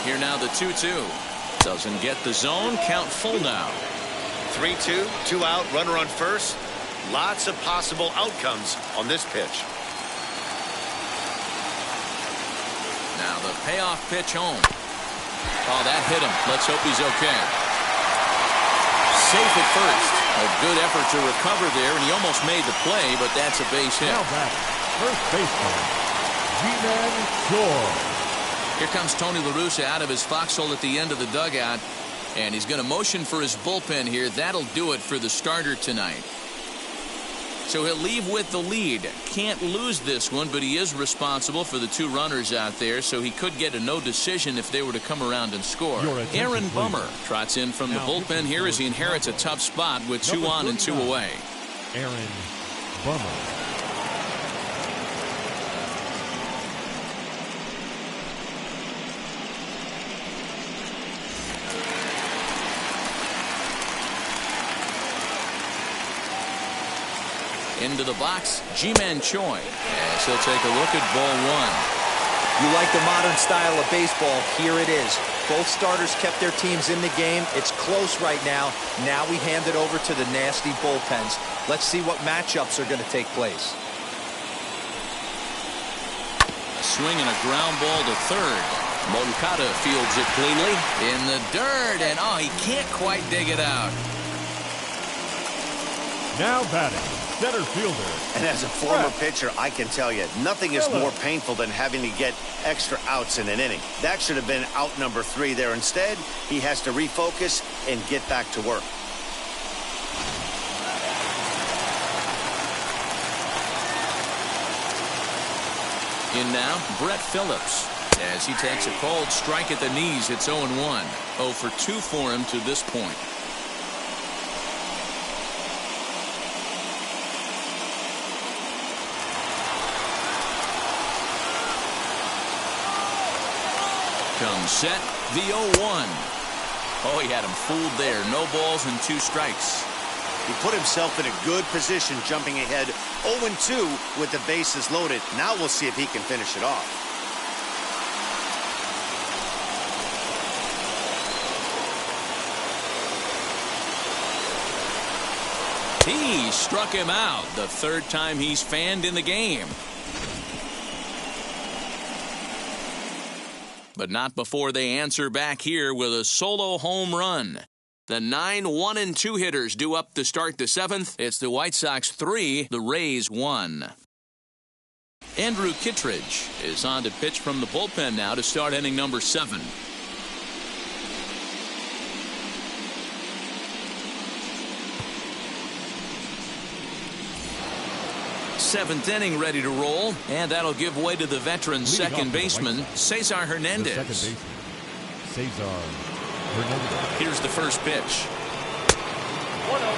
Here now the 2-2. Doesn't get the zone. Count full now. 3-2, 2 out, runner on first. Lots of possible outcomes on this pitch. Now the payoff pitch home. Oh, that hit him. Let's hope he's okay. Safe at first. A good effort to recover there, and he almost made the play, but that's a base hit. Now back, first baseman, G-Man Shore. Here comes Tony La Russa out of his foxhole at the end of the dugout, and he's going to motion for his bullpen here. That'll do it for the starter tonight. So he'll leave with the lead. Can't lose this one, but he is responsible for the 2 runners out there, so he could get a no decision if they were to come around and score. Aaron Bummer trots in from the bullpen here as he inherits a tough spot with 2 on and 2 away. Aaron Bummer. Into the box, Ji-Man Choi, as he'll take a look at ball 1. You like the modern style of baseball. Here it is. Both starters kept their teams in the game. It's close right now. Now we hand it over to the nasty bullpens. Let's see what matchups are going to take place. A swing and a ground ball to third. Moncada fields it cleanly in the dirt, and oh, he can't quite dig it out. Now batting, center fielder. And as a former pitcher, I can tell you, nothing is more painful than having to get extra outs in an inning. That should have been out number 3 there. Instead, he has to refocus and get back to work. In now, Brett Phillips. As he takes a cold strike at the knees, it's 0-1. 0 for 2 for him to this point. Comes set, the 0-1. Oh, he had him fooled there. No balls and 2 strikes. He put himself in a good position, jumping ahead 0-2 with the bases loaded. Now we'll see if he can finish it off. He struck him out. The 3rd time he's fanned in the game. But not before they answer back here with a solo home run. The 9 1-2 hitters due up to start the 7th. It's the White Sox 3, the Rays 1. Andrew Kittredge is on to pitch from the bullpen now to start inning number 7. Seventh inning ready to roll, and that'll give way to the veteran second baseman, Cesar Hernandez. The second baseman, Cesar Hernandez. Here's the first pitch. 1-0.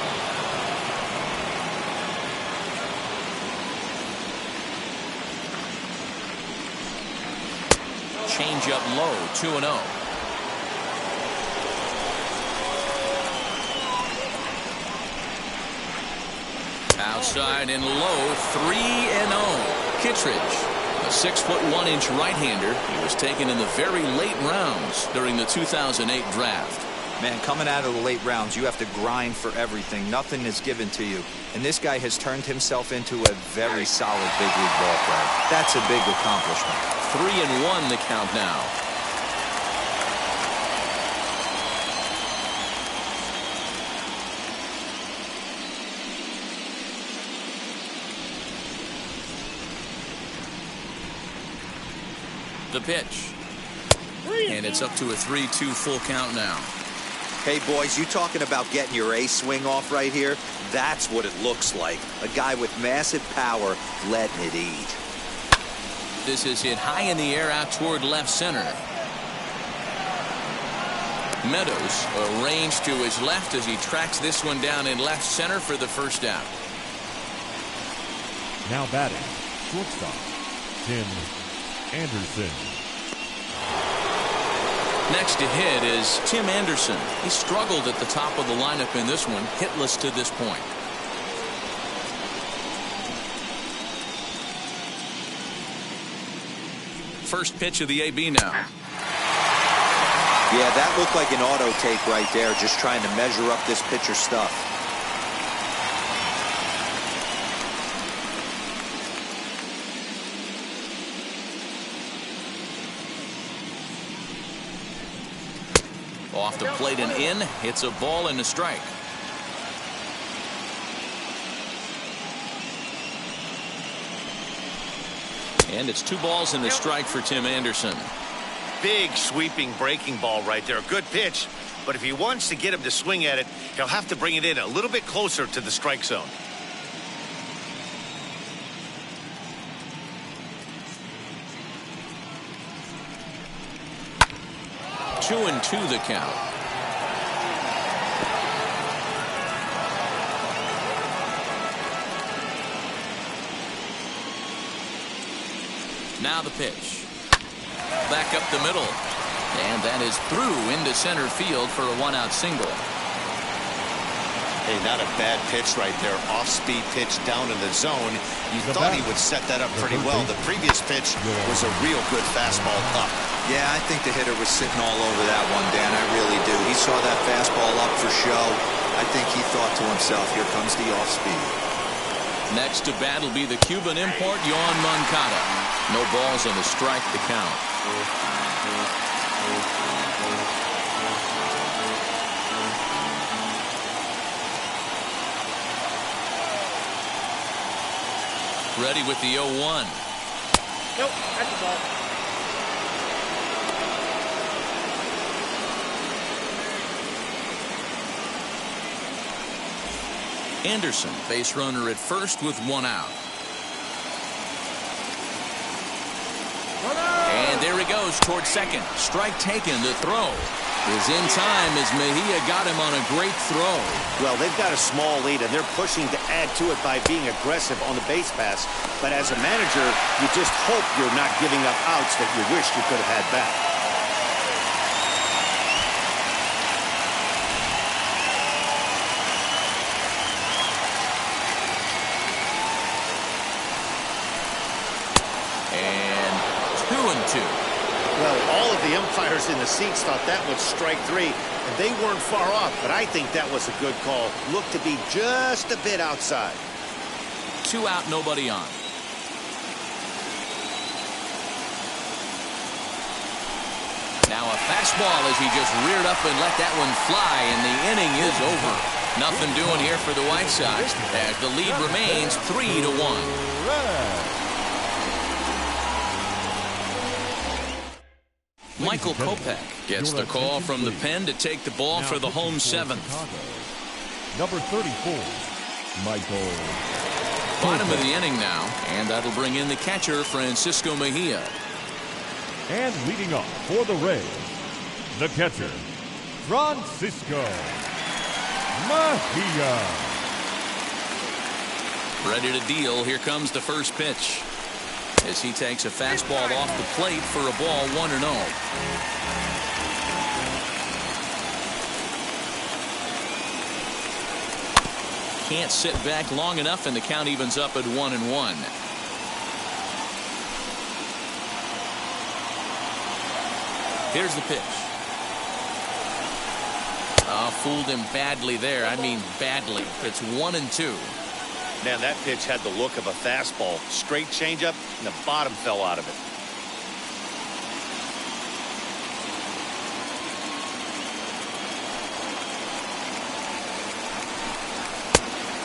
Change up low, 2-0. Outside and low, 3-0. Kittredge, a 6'1" right-hander. He was taken in the very late rounds during the 2008 draft. Man, coming out of the late rounds, you have to grind for everything. Nothing is given to you. And this guy has turned himself into a very solid big league ball player. That's a big accomplishment. 3-1 the count now. The pitch. And it's up to a 3-2 full count now. Hey, boys, you talking about getting your A swing off right here? That's what it looks like. A guy with massive power letting it eat. This is hit high in the air out toward left center. Meadows arranged to his left as he tracks this one down in left center for the first out. Now batting, shortstop, Tim Anderson. Next to hit is Tim Anderson. He struggled at the top of the lineup in this one, hitless to this point. First pitch of the AB now. Yeah, that looked like an auto take right there, just trying to measure up this pitcher's stuff. Off the plate and in. It's a ball and a strike. And it's 2 balls and a strike for Tim Anderson. Big sweeping breaking ball right there. Good pitch. But if he wants to get him to swing at it, he'll have to bring it in a little bit closer to the strike zone. Two and 2 the count. Now the pitch. Back up the middle. And that is through into center field for a 1-out single. Hey, not a bad pitch right there. Off-speed pitch down in the zone. You thought he would set that up pretty well. The previous pitch was a real good fastball up. Yeah, I think the hitter was sitting all over that one, Dan. I really do. He saw that fastball up for show. I think he thought to himself, here comes the off-speed. Next to bat will be the Cuban import, Yoan Moncada. No balls and a strike to count. Ready with the 0-1. Nope, that's the ball. Anderson, base runner at first with 1 out. And there he goes towards second. Strike taken. The throw is in time as Mejia got him on a great throw. Well, they've got a small lead, and they're pushing to add to it by being aggressive on the base pass. But as a manager, you just hope you're not giving up outs that you wish you could have had back. And 2 and 2. Well, all of the umpires in the seats thought that was strike 3, and they weren't far off, but I think that was a good call. Looked to be just a bit outside. 2 out, nobody on. Now a fastball as he just reared up and let that one fly, and the inning is over. Nothing doing here for the White Sox as the lead remains 3-1. Michael Kopech gets the call from the pen to take the ball for the home 7th. Number 34, Michael. Bottom of the inning now, and that'll bring in the catcher, Francisco Mejia. And leading up for the Rays, the catcher, Francisco Mejia. Ready to deal. Here comes the first pitch as he takes a fastball off the plate for a ball 1-0. can't sit back long enough, and the count evens up at 1-1. Here's the pitch. Fooled him badly there. I mean badly. It's 1-2. Man, that pitch had the look of a fastball. Straight changeup, and the bottom fell out of it.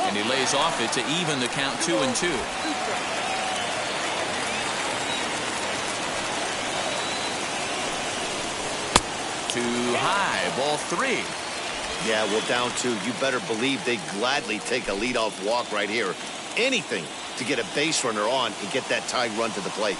And he lays off it to even the count 2-2. Too high, ball 3. Yeah, well, down 2. You better believe they gladly take a leadoff walk right here. Anything to get a base runner on and get that tying run to the plate.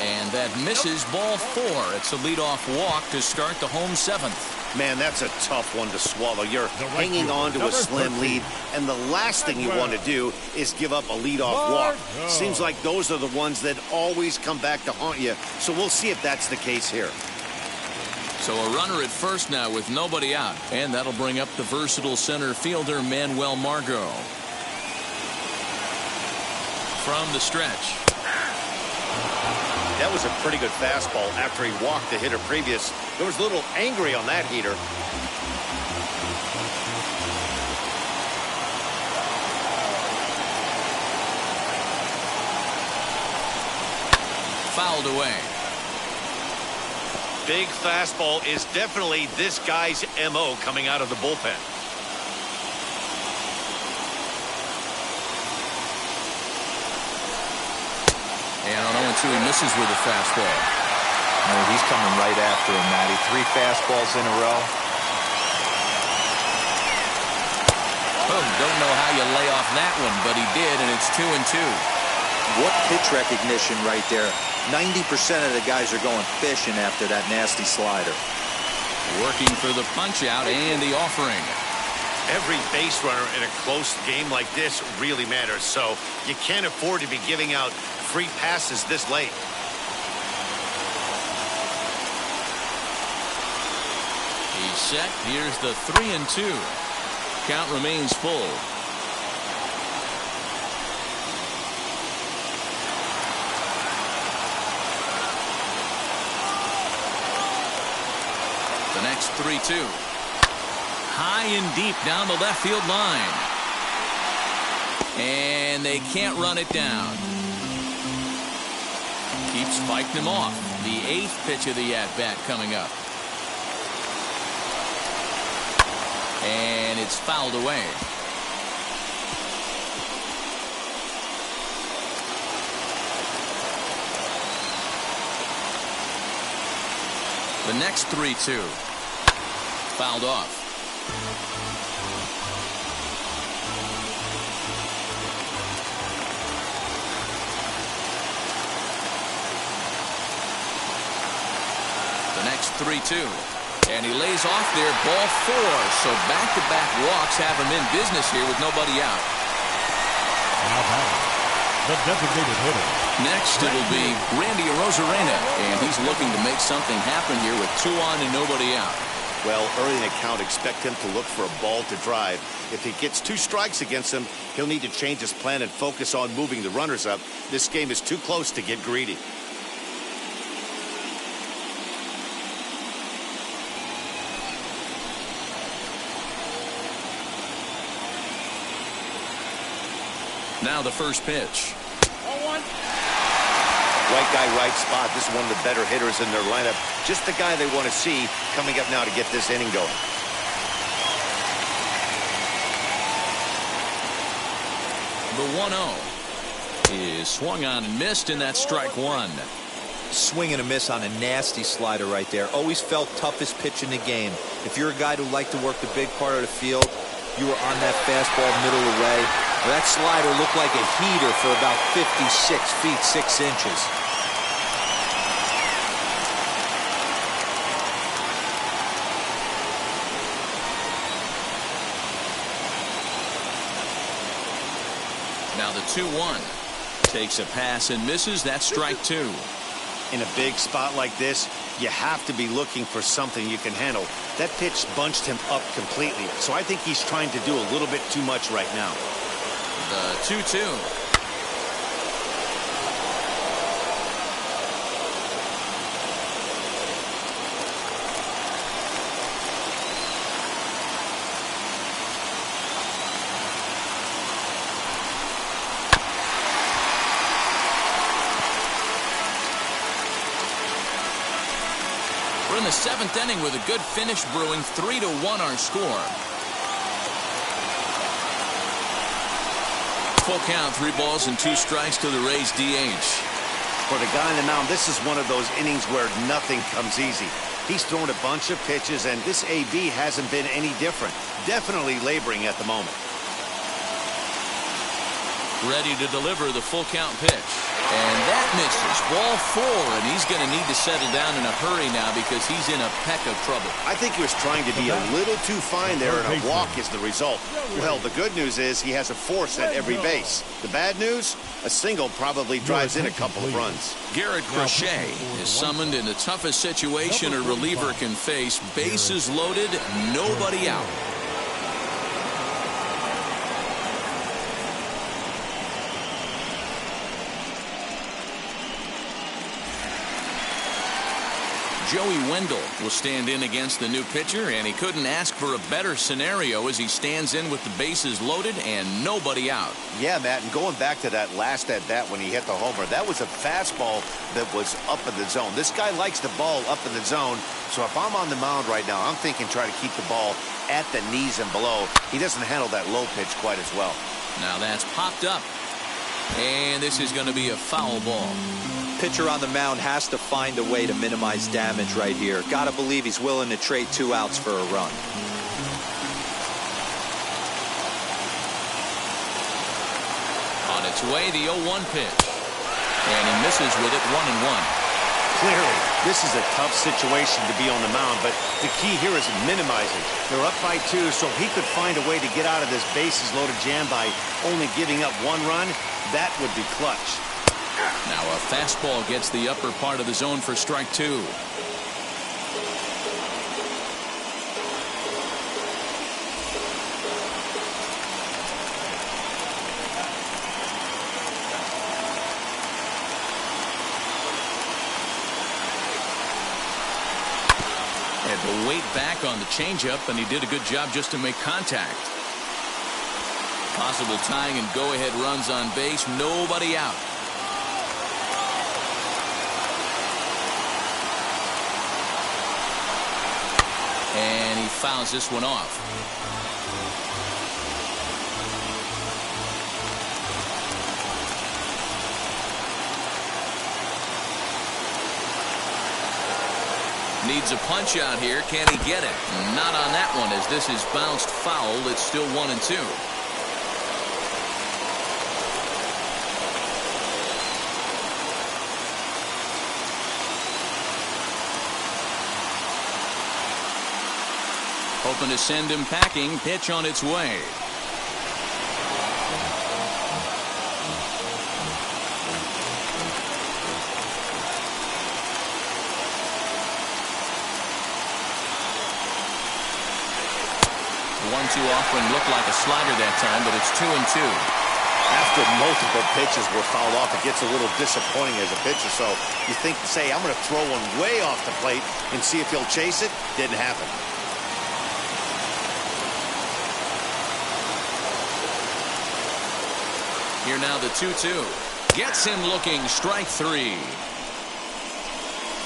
And that misses, ball 4. It's a leadoff walk to start the home 7th. Man, that's a tough one to swallow. You're hanging on to a slim lead, and the last thing you want to do is give up a leadoff walk. Seems like those are the ones that always come back to haunt you, so we'll see if that's the case here. So a runner at first now with nobody out, and that'll bring up the versatile center fielder Manuel Margot. From the stretch. That was a pretty good fastball after he walked the hitter previous. There was a little angry on that heater. Fouled away. Big fastball is definitely this guy's MO coming out of the bullpen. And on 0-2, he misses with a fastball. No, he's coming right after him, Matty. 3 fastballs in a row. Oh, don't know how you lay off that one, but he did, and it's 2-2. What pitch recognition right there. 90% of the guys are going fishing after that nasty slider. Working for the punch out and the offering. Every base runner in a close game like this really matters, so you can't afford to be giving out free passes this late. He's set. Here's the 3-2. Count remains full. The next 3-2. High and deep down the left field line. And they can't run it down. Keeps fighting him off. The 8th pitch of the at-bat coming up. And it's fouled away. The next 3-2. Fouled off. The next 3-2. And he lays off there, ball 4. So back-to-back walks have him in business here with nobody out. Now batting, the designated hitter. Next, it'll be Randy Arozarena, and he's looking to make something happen here with 2 on and nobody out. Well, early in the count, expect him to look for a ball to drive. If he gets 2 strikes against him, he'll need to change his plan and focus on moving the runners up. This game is too close to get greedy. Now the first pitch. Right guy, right spot. This is one of the better hitters in their lineup. Just the guy they want to see coming up now to get this inning going. The 1-0 is swung on and missed, and that's strike 1. Swing and a miss on a nasty slider right there. Always felt toughest pitch in the game. If you're a guy who liked to work the big part of the field, you were on that fastball middle away. Well, that slider looked like a heater for about 56 feet 6 inches. Now the 2-1 takes a pass and misses. That's strike 2. In a big spot like this, you have to be looking for something you can handle. That pitch bunched him up completely, so I think he's trying to do a little bit too much right now. The 2-2. We're in the 7th inning with a good finish brewing. 3-1 our score. Full count, 3 balls and 2 strikes to the Rays DH. For the guy on the mound, this is one of those innings where nothing comes easy. He's thrown a bunch of pitches, and this AB hasn't been any different. Definitely laboring at the moment. Ready to deliver the full count pitch. And that misses. Ball 4, and he's going to need to settle down in a hurry now because he's in a peck of trouble. I think he was trying to be a little too fine there, and a walk is the result. Well, the good news is he has a force at every base. The bad news? A single probably drives in a couple of runs. Garrett Crochet is summoned in the toughest situation a reliever can face. Bases loaded, nobody out. Joey Wendell will stand in against the new pitcher, and he couldn't ask for a better scenario as he stands in with the bases loaded and nobody out. Yeah, Matt, and going back to that last at-bat when he hit the homer, that was a fastball that was up in the zone. This guy likes the ball up in the zone, so if I'm on the mound right now, I'm thinking try to keep the ball at the knees and below. He doesn't handle that low pitch quite as well. Now that's popped up, and this is going to be a foul ball. Pitcher on the mound has to find a way to minimize damage right here. Gotta believe he's willing to trade 2 outs for a run. On its way, the 0-1 pitch. And he misses with it, 1-1. Clearly, this is a tough situation to be on the mound, but the key here is minimizing. They're up by 2, so he could find a way to get out of this bases-loaded jam by only giving up 1 run. That would be clutch. Now a fastball gets the upper part of the zone for strike 2. Had to wait back on the changeup, and he did a good job just to make contact. Possible tying and go-ahead runs on base, nobody out. And he fouls this one off. Needs a punch out here. Can he get it? Not on that one, as this is bounced foul. It's still 1-2. Hoping to send him packing. Pitch on its way. One-two offering looked like a slider that time, but it's 2-2. After multiple pitches were fouled off, it gets a little disappointing as a pitcher. So you think, say, I'm going to throw one way off the plate and see if he'll chase it. Didn't happen. Here now the 2-2. Gets him looking. Strike 3.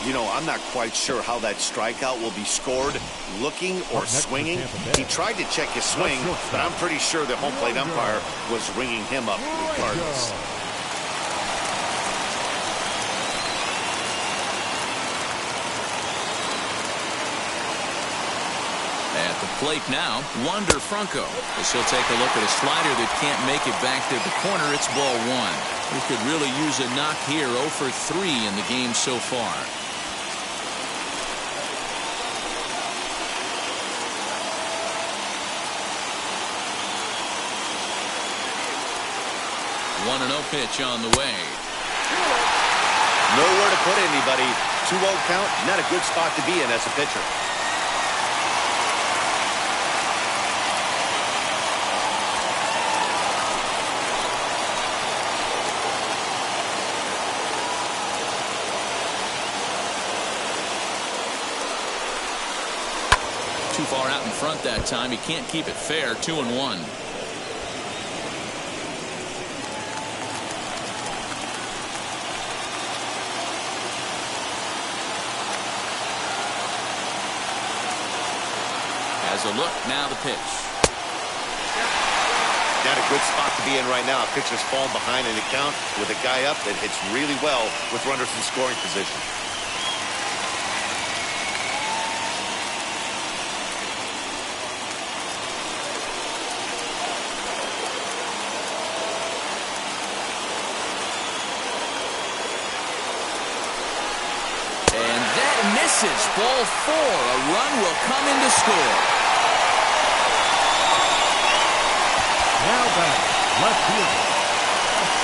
You know, I'm not quite sure how that strikeout will be scored, looking or swinging. He tried to check his swing, but I'm pretty sure the home plate umpire was ringing him up regardless. At the plate now, Wander Franco. As he'll take a look at a slider that can't make it back to the corner. It's ball 1. He could really use a knock here. 0 for 3 in the game so far. One 1-0 pitch on the way. Nowhere to put anybody. 2-0 count, not a good spot to be in as a pitcher. Too far out in front that time. He can't keep it fair. 2-1. Has a look. Now the pitch. Not a good spot to be in right now. A pitcher's falling behind in the count with a guy up that hits really well with runners in scoring position. And that misses. Ball 4. A run will come in to score. Now back, left fielder.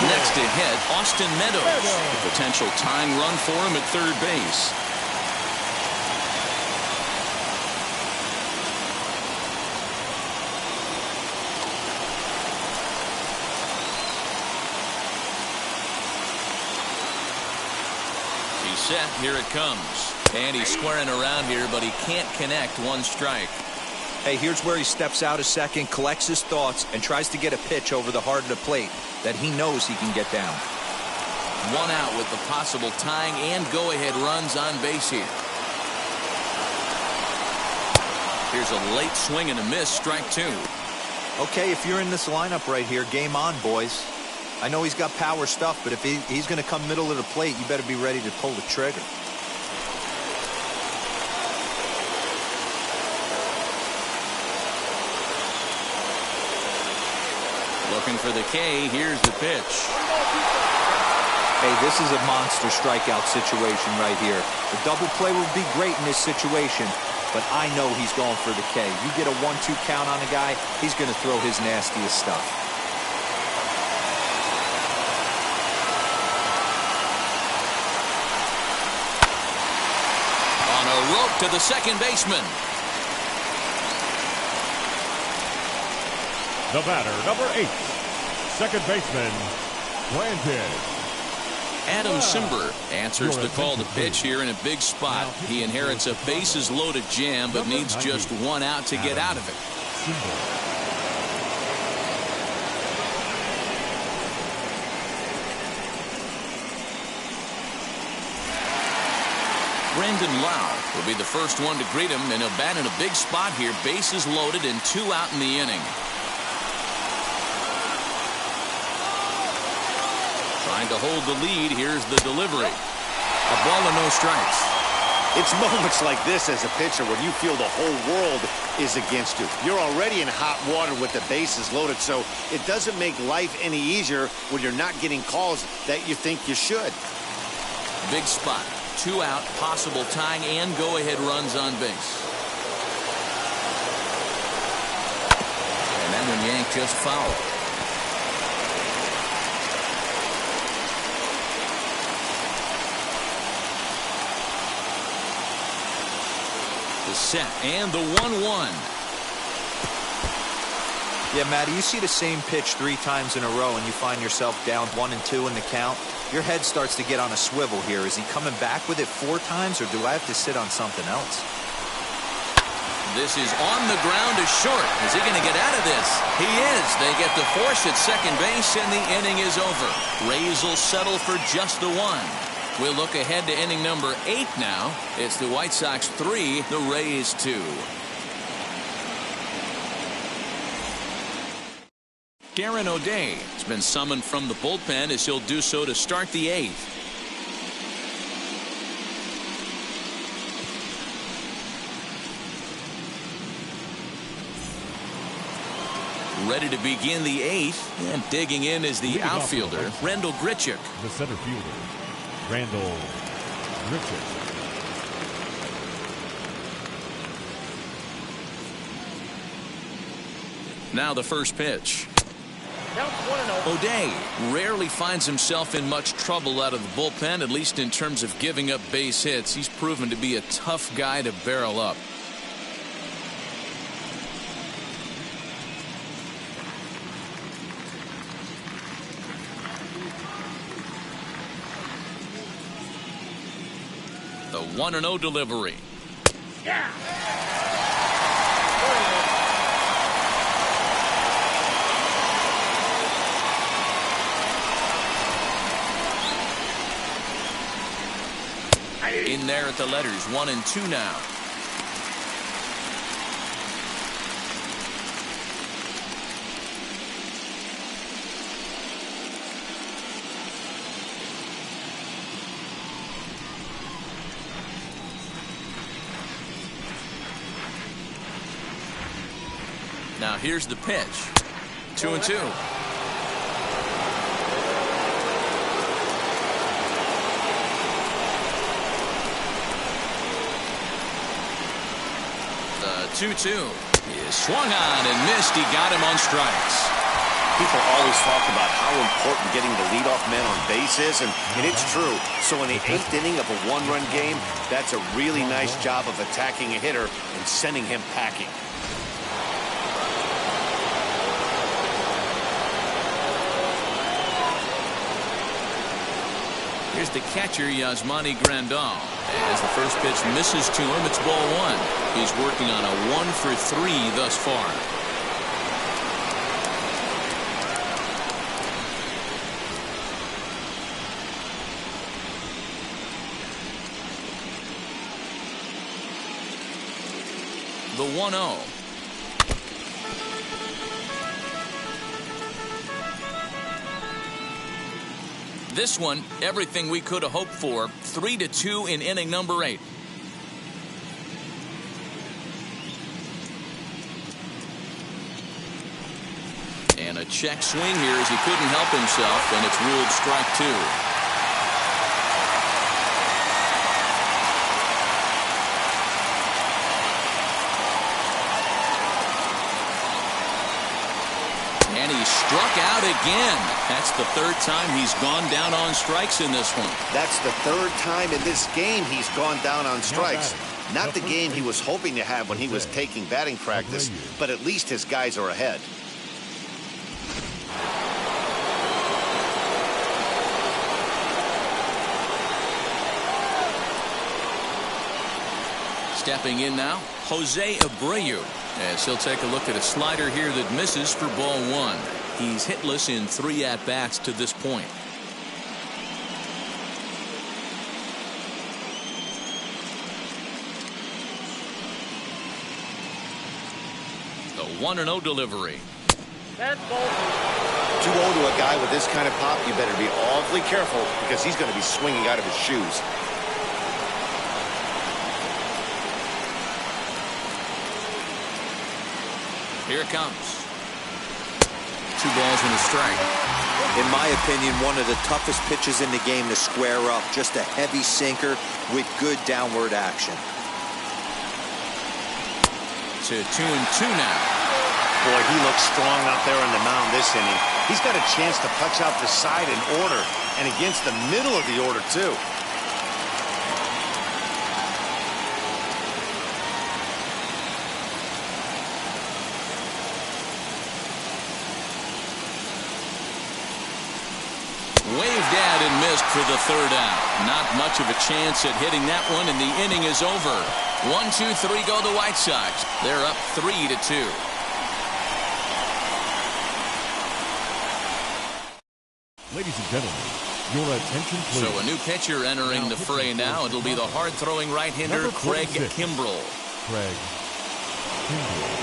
Next to hit, Austin Meadows. A potential tying run for him at third base. He's set. Here it comes. And he's squaring around here, but he can't connect. 1 strike. Hey, here's where he steps out a second, collects his thoughts, and tries to get a pitch over the heart of the plate that he knows he can get down. 1 out with the possible tying and go-ahead runs on base here. Here's a late swing and a miss. Strike 2. Okay, if you're in this lineup right here, game on, boys. I know he's got power stuff, but if he's going to come middle of the plate, you better be ready to pull the trigger. Looking for the K. Here's the pitch. Hey, this is a monster strikeout situation right here. The double play would be great in this situation, but I know he's going for the K. You get a 1-2 count on a guy, he's going to throw his nastiest stuff. On a rope to the second baseman. The batter, number 8, second baseman, Brandon. Adam Simber answers the call to pitch here in a big spot. He inherits a bases-loaded jam, but needs just 1 out to get out of it. Brandon Lau will be the first one to greet him, and he'll bat in a big spot here. Bases loaded and 2 out in the inning. Trying to hold the lead. Here's the delivery. A ball and no strikes. It's moments like this as a pitcher when you feel the whole world is against you. You're already in hot water with the bases loaded, so it doesn't make life any easier when you're not getting calls that you think you should. Big spot. 2 out, possible tying and go-ahead runs on base. And that one yanked just foul. The set and the 1-1. Yeah, Matty, you see the same pitch 3 times in a row and you find yourself down 1 and 2 in the count. Your head starts to get on a swivel here. Is he coming back with it 4 times, or do I have to sit on something else? This is on the ground to short. Is he going to get out of this? He is. They get the force at second base, and the inning is over. Rays will settle for just the 1. We'll look ahead to inning number 8 now. It's the White Sox 3, the Rays 2. Darren O'Day has been summoned from the bullpen as he'll do so to start the 8th. Ready to begin the 8th, and digging in is the outfielder, Randall Grichuk. The center fielder, Randall Grichuk. Now the first pitch. Now it's 1-0. O'Day rarely finds himself in much trouble out of the bullpen, at least in terms of giving up base hits. He's proven to be a tough guy to barrel up. The 1-0 delivery. Yeah. In there at the letters, 1-2 now. Now here's the pitch. 2-2. The 2-2 is swung on and missed. He got him on strikes. People always talk about how important getting the leadoff man on base is, and it's true. So in the 8th inning of a one-run game, that's a really nice job of attacking a hitter and sending him packing. Here's the catcher, Yasmani Grandal. As the first pitch misses to him, it's ball 1. He's working on a 1-for-3 thus far. The 1-0. This one, everything we could have hoped for. 3-2 in inning number 8. And a check swing here as he couldn't help himself, and it's ruled strike 2. And he struck out again. That's the 3rd time he's gone down on strikes in this one. That's the 3rd time in this game he's gone down on strikes. Not the game he was hoping to have when he was taking batting practice, but at least his guys are ahead. Stepping in now, Jose Abreu, as he'll take a look at a slider here that misses for ball 1. He's hitless in 3 at-bats to this point. The 1-0 delivery. That's ball 2-0 to a guy with this kind of pop, you better be awfully careful because he's going to be swinging out of his shoes. Here it comes. 2 balls and a strike. In my opinion, one of the toughest pitches in the game to square up. Just a heavy sinker with good downward action. To 2-2 now. Boy, he looks strong out there on the mound this inning. He's got a chance to punch out the side in order, and against the middle of the order, too. Waved at and missed for the 3rd out. Not much of a chance at hitting that one, and the inning is over. 1-2-3 go the White Sox. They're up 3-2. Ladies and gentlemen, your attention please. So a new pitcher entering the fray now. It'll be the hard-throwing right-hander Craig Kimbrell. Craig Kimbrell.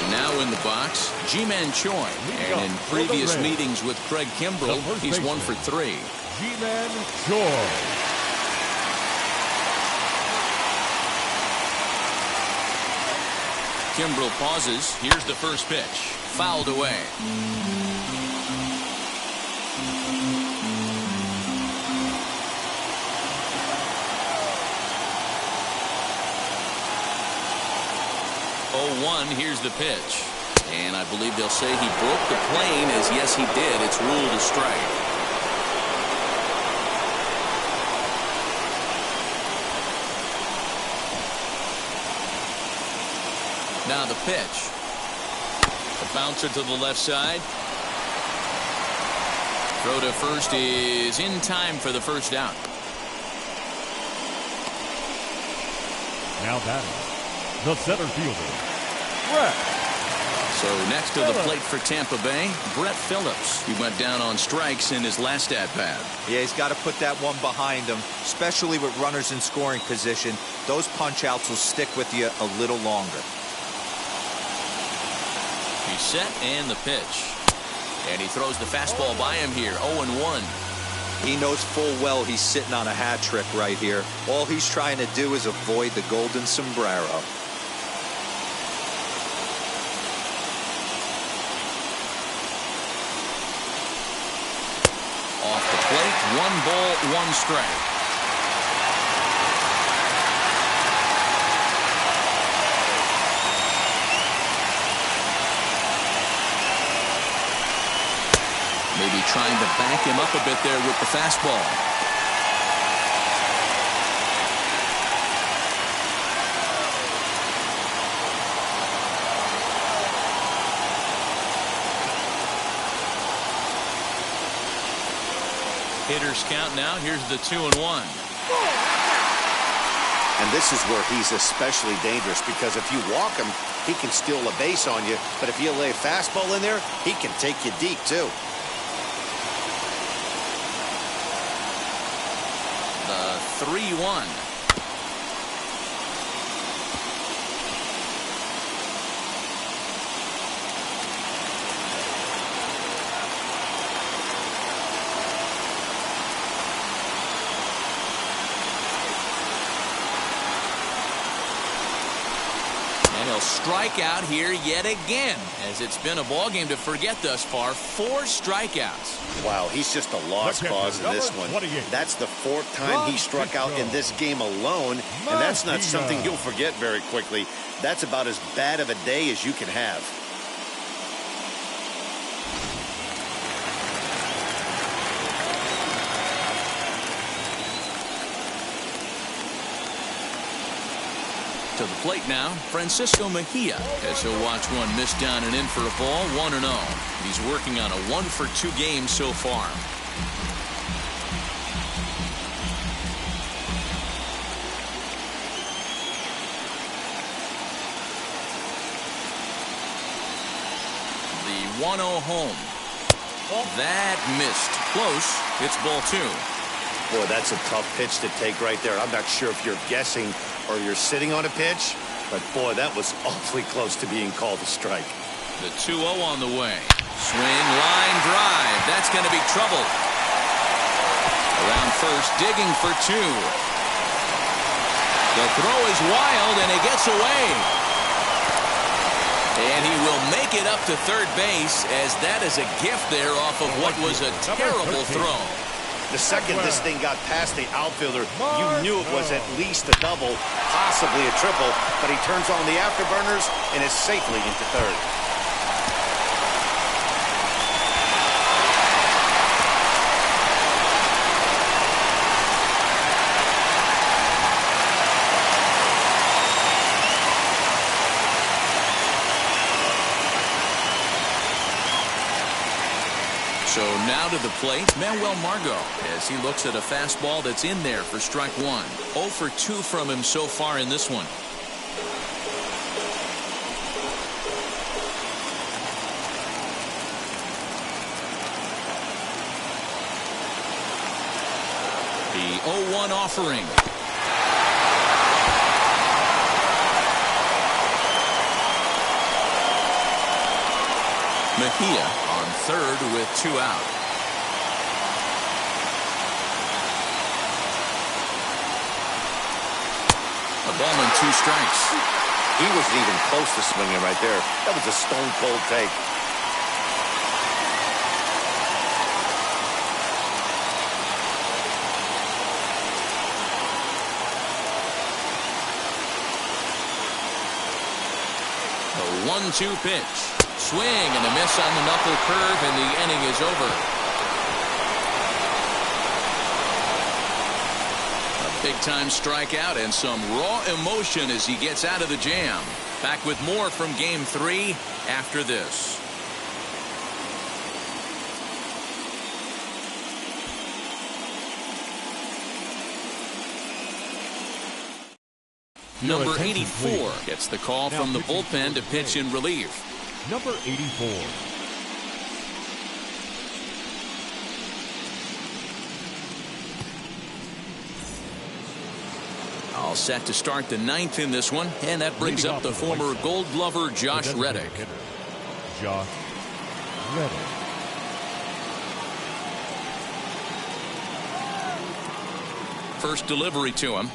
Now in the box, Ji-Man Choi. And in previous meetings with Craig Kimbrell, he's 1 for 3. Ji-Man Choi. Kimbrell pauses. Here's the first pitch. Fouled away. 0-1, here's the pitch. And I believe they'll say he broke the plane, as yes he did. It's ruled a strike. Now the pitch. A bouncer to the left side. Throw to first is in time for the first down. Now batting, the center fielder, Brett. So next to the plate for Tampa Bay, Brett Phillips. He went down on strikes in his last at-bat. Yeah, he's got to put that one behind him, especially with runners in scoring position. Those punch-outs will stick with you a little longer. He's set and the pitch. And he throws the fastball by him here, 0-1. He knows full well he's sitting on a hat trick right here. All he's trying to do is avoid the golden sombrero. Off the plate, 1 ball, 1 strike. Maybe trying to back him up a bit there with the fastball. Hitters count now. Here's the 2-1. And this is where he's especially dangerous, because if you walk him, he can steal a base on you. But if you lay a fastball in there, he can take you deep, too. The 3-1. And he'll strike out here yet again, as it's been a ball game to forget thus far. 4 strikeouts. Wow, he's just a lost cause in this one. That's the 4th time he struck out in this game alone, and that's not something you'll forget very quickly. That's about as bad of a day as you can have. To the plate now, Francisco Mejia, as he'll watch one miss down and in for a ball, 1-0. He's working on a 1-for-2 game so far. The 1-0 home. That missed. Close. It's ball 2. Boy, that's a tough pitch to take right there. I'm not sure if you're guessing or you're sitting on a pitch, but boy, that was awfully close to being called a strike. The 2-0 on the way. Swing, line drive. That's going to be trouble. Around first, digging for 2. The throw is wild, and it gets away. And he will make it up to third base, as that is a gift there off of what was a terrible throw. The second this thing got past the outfielder, you knew it was at least a double, possibly a triple, but he turns on the afterburners and is safely into third. So now to the plate, Manuel Margot, as he looks at a fastball that's in there for strike 1. 0 for 2 from him so far in this one. The 0-1 offering. Mejia on third with 2 out. A ball and 2 strikes. He wasn't even close to swinging right there. That was a stone-cold take. 1-2 pitch. Swing and a miss on the knuckle curve, and the inning is over. A big-time strikeout and some raw emotion as he gets out of the jam. Back with more from Game 3 after this. Number 84 gets the call from the bullpen to pitch in relief. Number 84. All set to start the 9th in this one, and that brings up the former Gold Glover Josh Reddick. Josh Reddick. First delivery to him.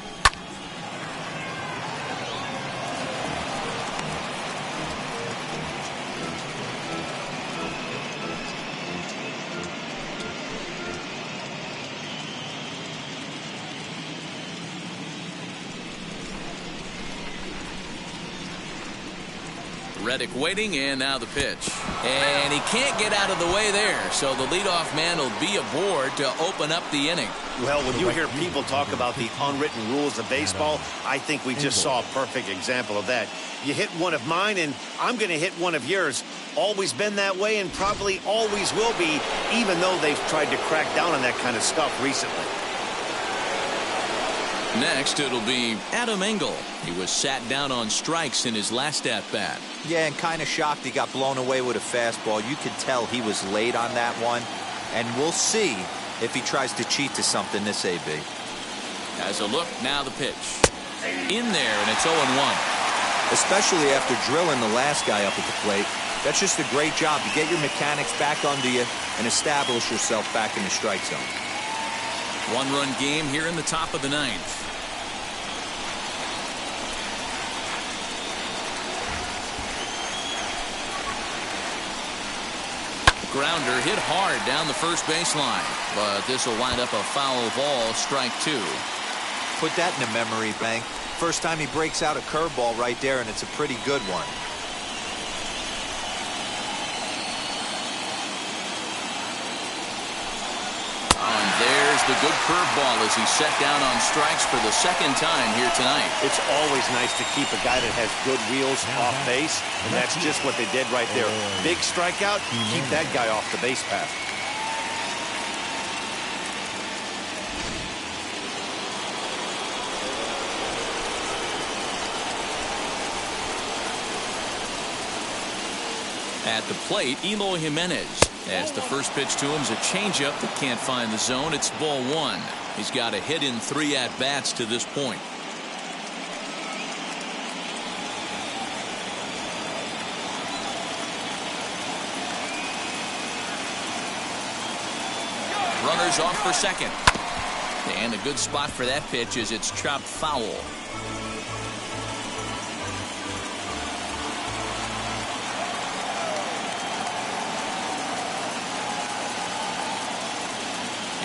Reddick waiting, and now the pitch. And he can't get out of the way there, so the leadoff man will be aboard to open up the inning. Well, when you hear people talk about the unwritten rules of baseball, I think we just saw a perfect example of that. You hit one of mine, and I'm going to hit one of yours. Always been that way, and probably always will be, even though they've tried to crack down on that kind of stuff recently. Next, it'll be Adam Engel. He was sat down on strikes in his last at-bat. Yeah, and kind of shocked he got blown away with a fastball. You could tell he was late on that one. And we'll see if he tries to cheat to something this AB. As a look, now the pitch. In there, and it's 0-1. Especially after drilling the last guy up at the plate. That's just a great job to get your mechanics back under you and establish yourself back in the strike zone. One-run game here in the top of the 9th. Grounder hit hard down the first baseline, but this will wind up a foul ball, strike 2. Put that in the memory bank. First time he breaks out a curveball right there, and it's a pretty good one. And there's the good curveball as he's set down on strikes for the second time here tonight. It's always nice to keep a guy that has good wheels off base, and that's just what they did right there. Big strikeout, keep that guy off the base path. At the plate, Eloy Jimenez. As the first pitch to him is a changeup that can't find the zone. It's ball 1. He's got a hit in 3 at-bats to this point. Runners off for second. And a good spot for that pitch as it's chopped foul.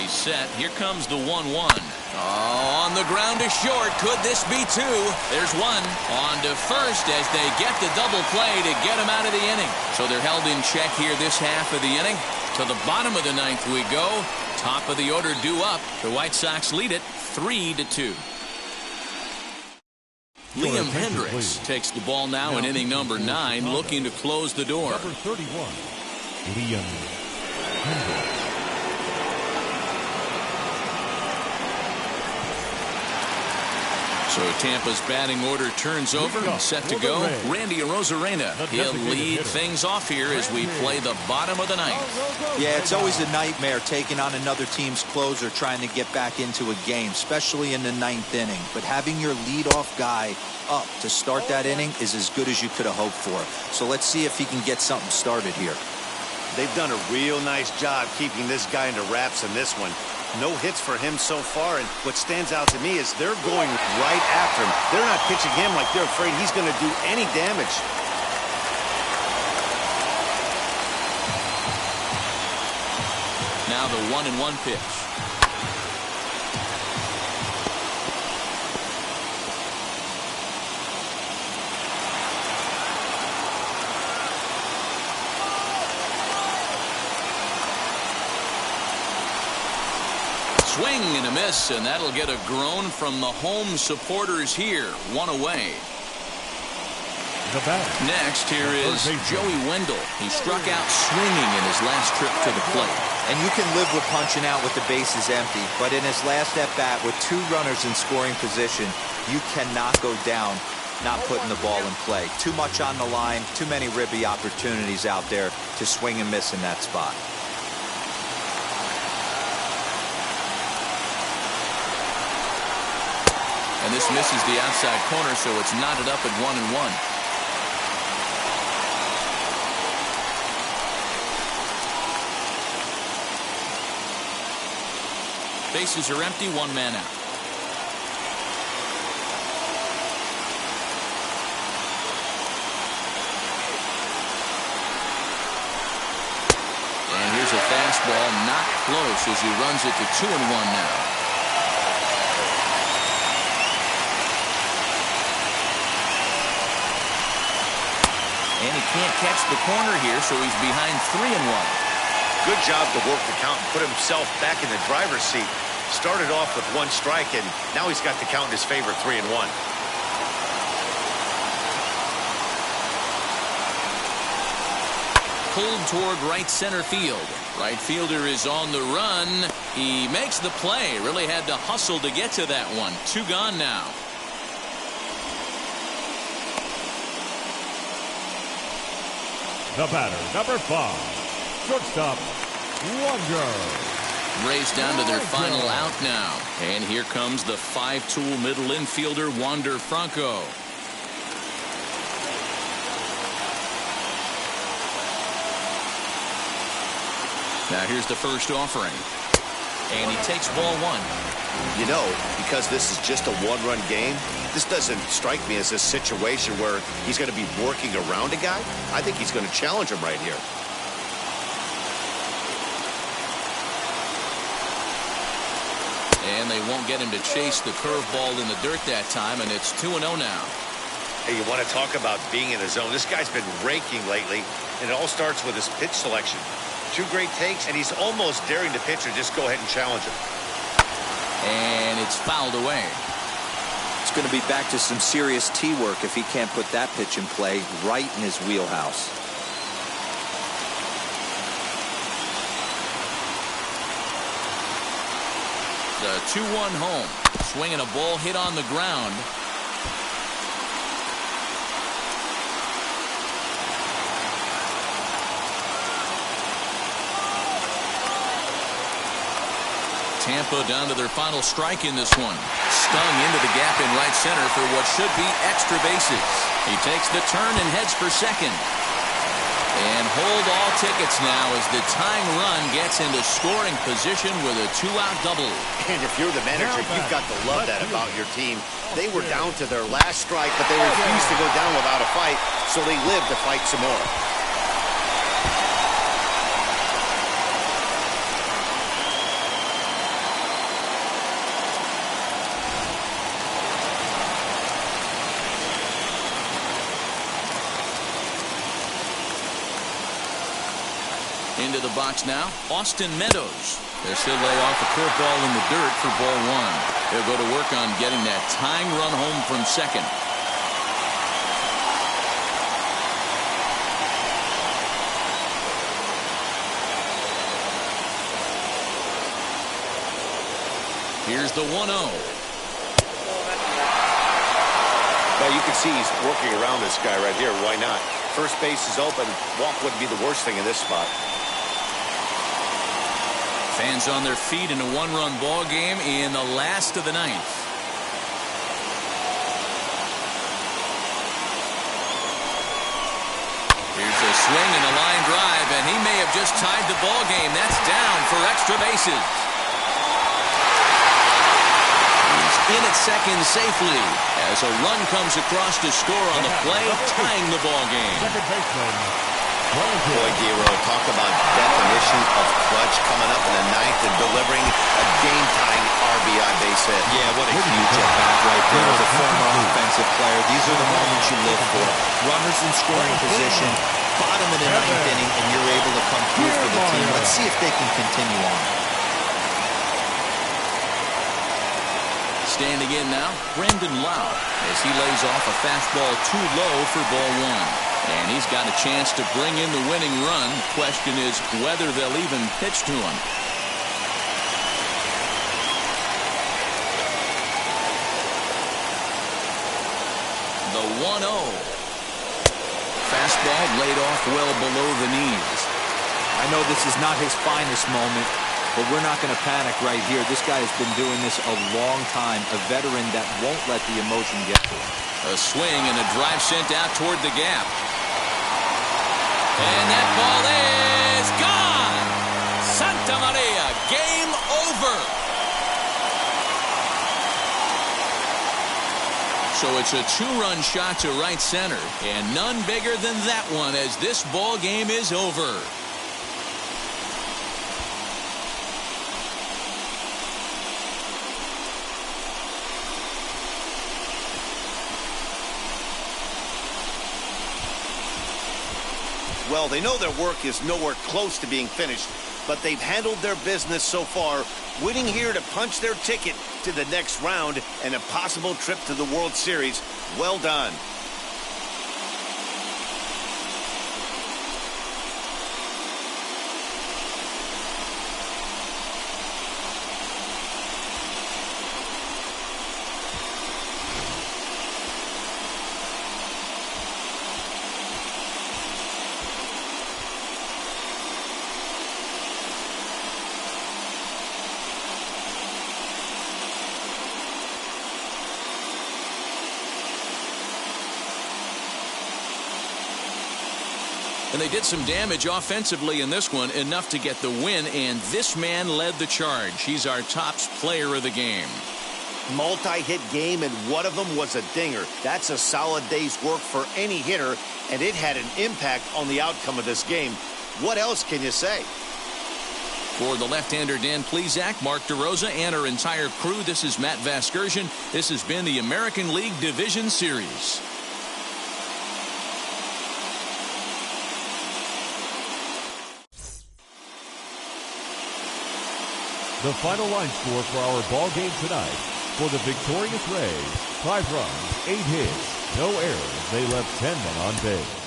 He's set. Here comes the 1-1. Oh, on the ground to short. Could this be 2? There's 1. On to first as they get the double play to get him out of the inning. So they're held in check here this half of the inning. To the bottom of the 9th we go. Top of the order due up. The White Sox lead it 3-2. Liam Hendricks takes the ball now in inning number 9, looking to close the door. Number 31, Liam Hendricks. So Tampa's batting order turns over and set to go. Randy Arozarena. He'll lead things off here as we play the bottom of the 9th. Yeah, it's always a nightmare taking on another team's closer trying to get back into a game, especially in the 9th inning. But having your leadoff guy up to start that inning is as good as you could have hoped for. So let's see if he can get something started here. They've done a real nice job keeping this guy into wraps in this one. No hits for him so far, and what stands out to me is they're going right after him. They're not pitching him like they're afraid he's going to do any damage. Now the 1-1 pitch. Swing and a miss, and that'll get a groan from the home supporters here. One away. Next, here is Joey Wendell. He struck out swinging in his last trip to the plate. And you can live with punching out with the bases empty, but in his last at-bat with 2 runners in scoring position, you cannot go down not putting the ball in play. Too much on the line, too many ribby opportunities out there to swing and miss in that spot. And this misses the outside corner, so it's knotted up at 1-1. Bases are empty, 1 man out. And here's a fastball, not close, as he runs it to 2-1 now. And he can't catch the corner here, so he's behind 3-1. Good job to work the count and put himself back in the driver's seat. Started off with 1 strike, and now he's got the count in his favor, 3-1. Pulled toward right center field. Right fielder is on the run. He makes the play. Really had to hustle to get to that one. 2 gone now. The batter, number 5. Shortstop, Wander. Raised down to their final out now. And here comes the 5-tool middle infielder, Wander Franco. Now here's the first offering. And he takes ball 1. You know, because this is just a 1-run game, this doesn't strike me as a situation where he's going to be working around a guy. I think he's going to challenge him right here. And they won't get him to chase the curveball in the dirt that time, and it's 2-0 now. Hey, you want to talk about being in the zone? This guy's been raking lately, and it all starts with his pitch selection. 2 great takes, and he's almost daring the pitcher just go ahead and challenge him. And it's fouled away. It's going to be back to some serious tee work if he can't put that pitch in play right in his wheelhouse. The 2-1 home. Swinging a ball hit on the ground. Tampa down to their final strike in this one. Stung into the gap in right center for what should be extra bases. He takes the turn and heads for second. And hold all tickets now as the tying run gets into scoring position with a 2-out double. And if you're the manager, you've got to love that about your team. They were down to their last strike, but they refused to go down without a fight, so they lived to fight some more. Into the box now, Austin Meadows. As he'll lay off a curveball in the dirt for ball 1. He'll go to work on getting that tying run home from second. Here's the 1-0. Well, you can see he's working around this guy right here. Why not? First base is open. Walk wouldn't be the worst thing in this spot. Fans on their feet in a 1-run ball game in the last of the 9th. Here's a swing and a line drive, and he may have just tied the ball game. That's down for extra bases. He's in at second safely as a run comes across to score on the play, tying the ball game. Second baseman, Boy, Giro, talk about definition of clutch coming up in the 9th and delivering a game-tying RBI base hit. Yeah, what a huge at-bat right there as a former offensive player. These are the moments you live for. Runners in scoring position, bottom of the 9th inning, and you're able to come through for the team. Let's see if they can continue on. Standing in now, Brandon Lau, as he lays off a fastball too low for ball one. And he's got a chance to bring in the winning run. Question is whether they'll even pitch to him. The 1-0. Fastball laid off well below the knees. I know this is not his finest moment, but we're not going to panic right here. This guy has been doing this a long time, a veteran that won't let the emotion get to him. A swing and a drive sent out toward the gap. And that ball is gone. Santa Maria, game over. So it's a two-run shot to right center, and none bigger than that one as this ball game is over. Well, they know their work is nowhere close to being finished, but they've handled their business so far, winning here to punch their ticket to the next round and a possible trip to the World Series. Well done. And they did some damage offensively in this one, enough to get the win, and this man led the charge. He's our top player of the game. Multi-hit game, and one of them was a dinger. That's a solid day's work for any hitter, and it had an impact on the outcome of this game. What else can you say? For the left-hander Dan Plesac, Mark DeRosa, and our entire crew, this is Matt Vasgersian. This has been the American League Division Series. The final line score for our ball game tonight: for the victorious Rays, 5 runs, 8 hits, no errors. They left 10 men on base.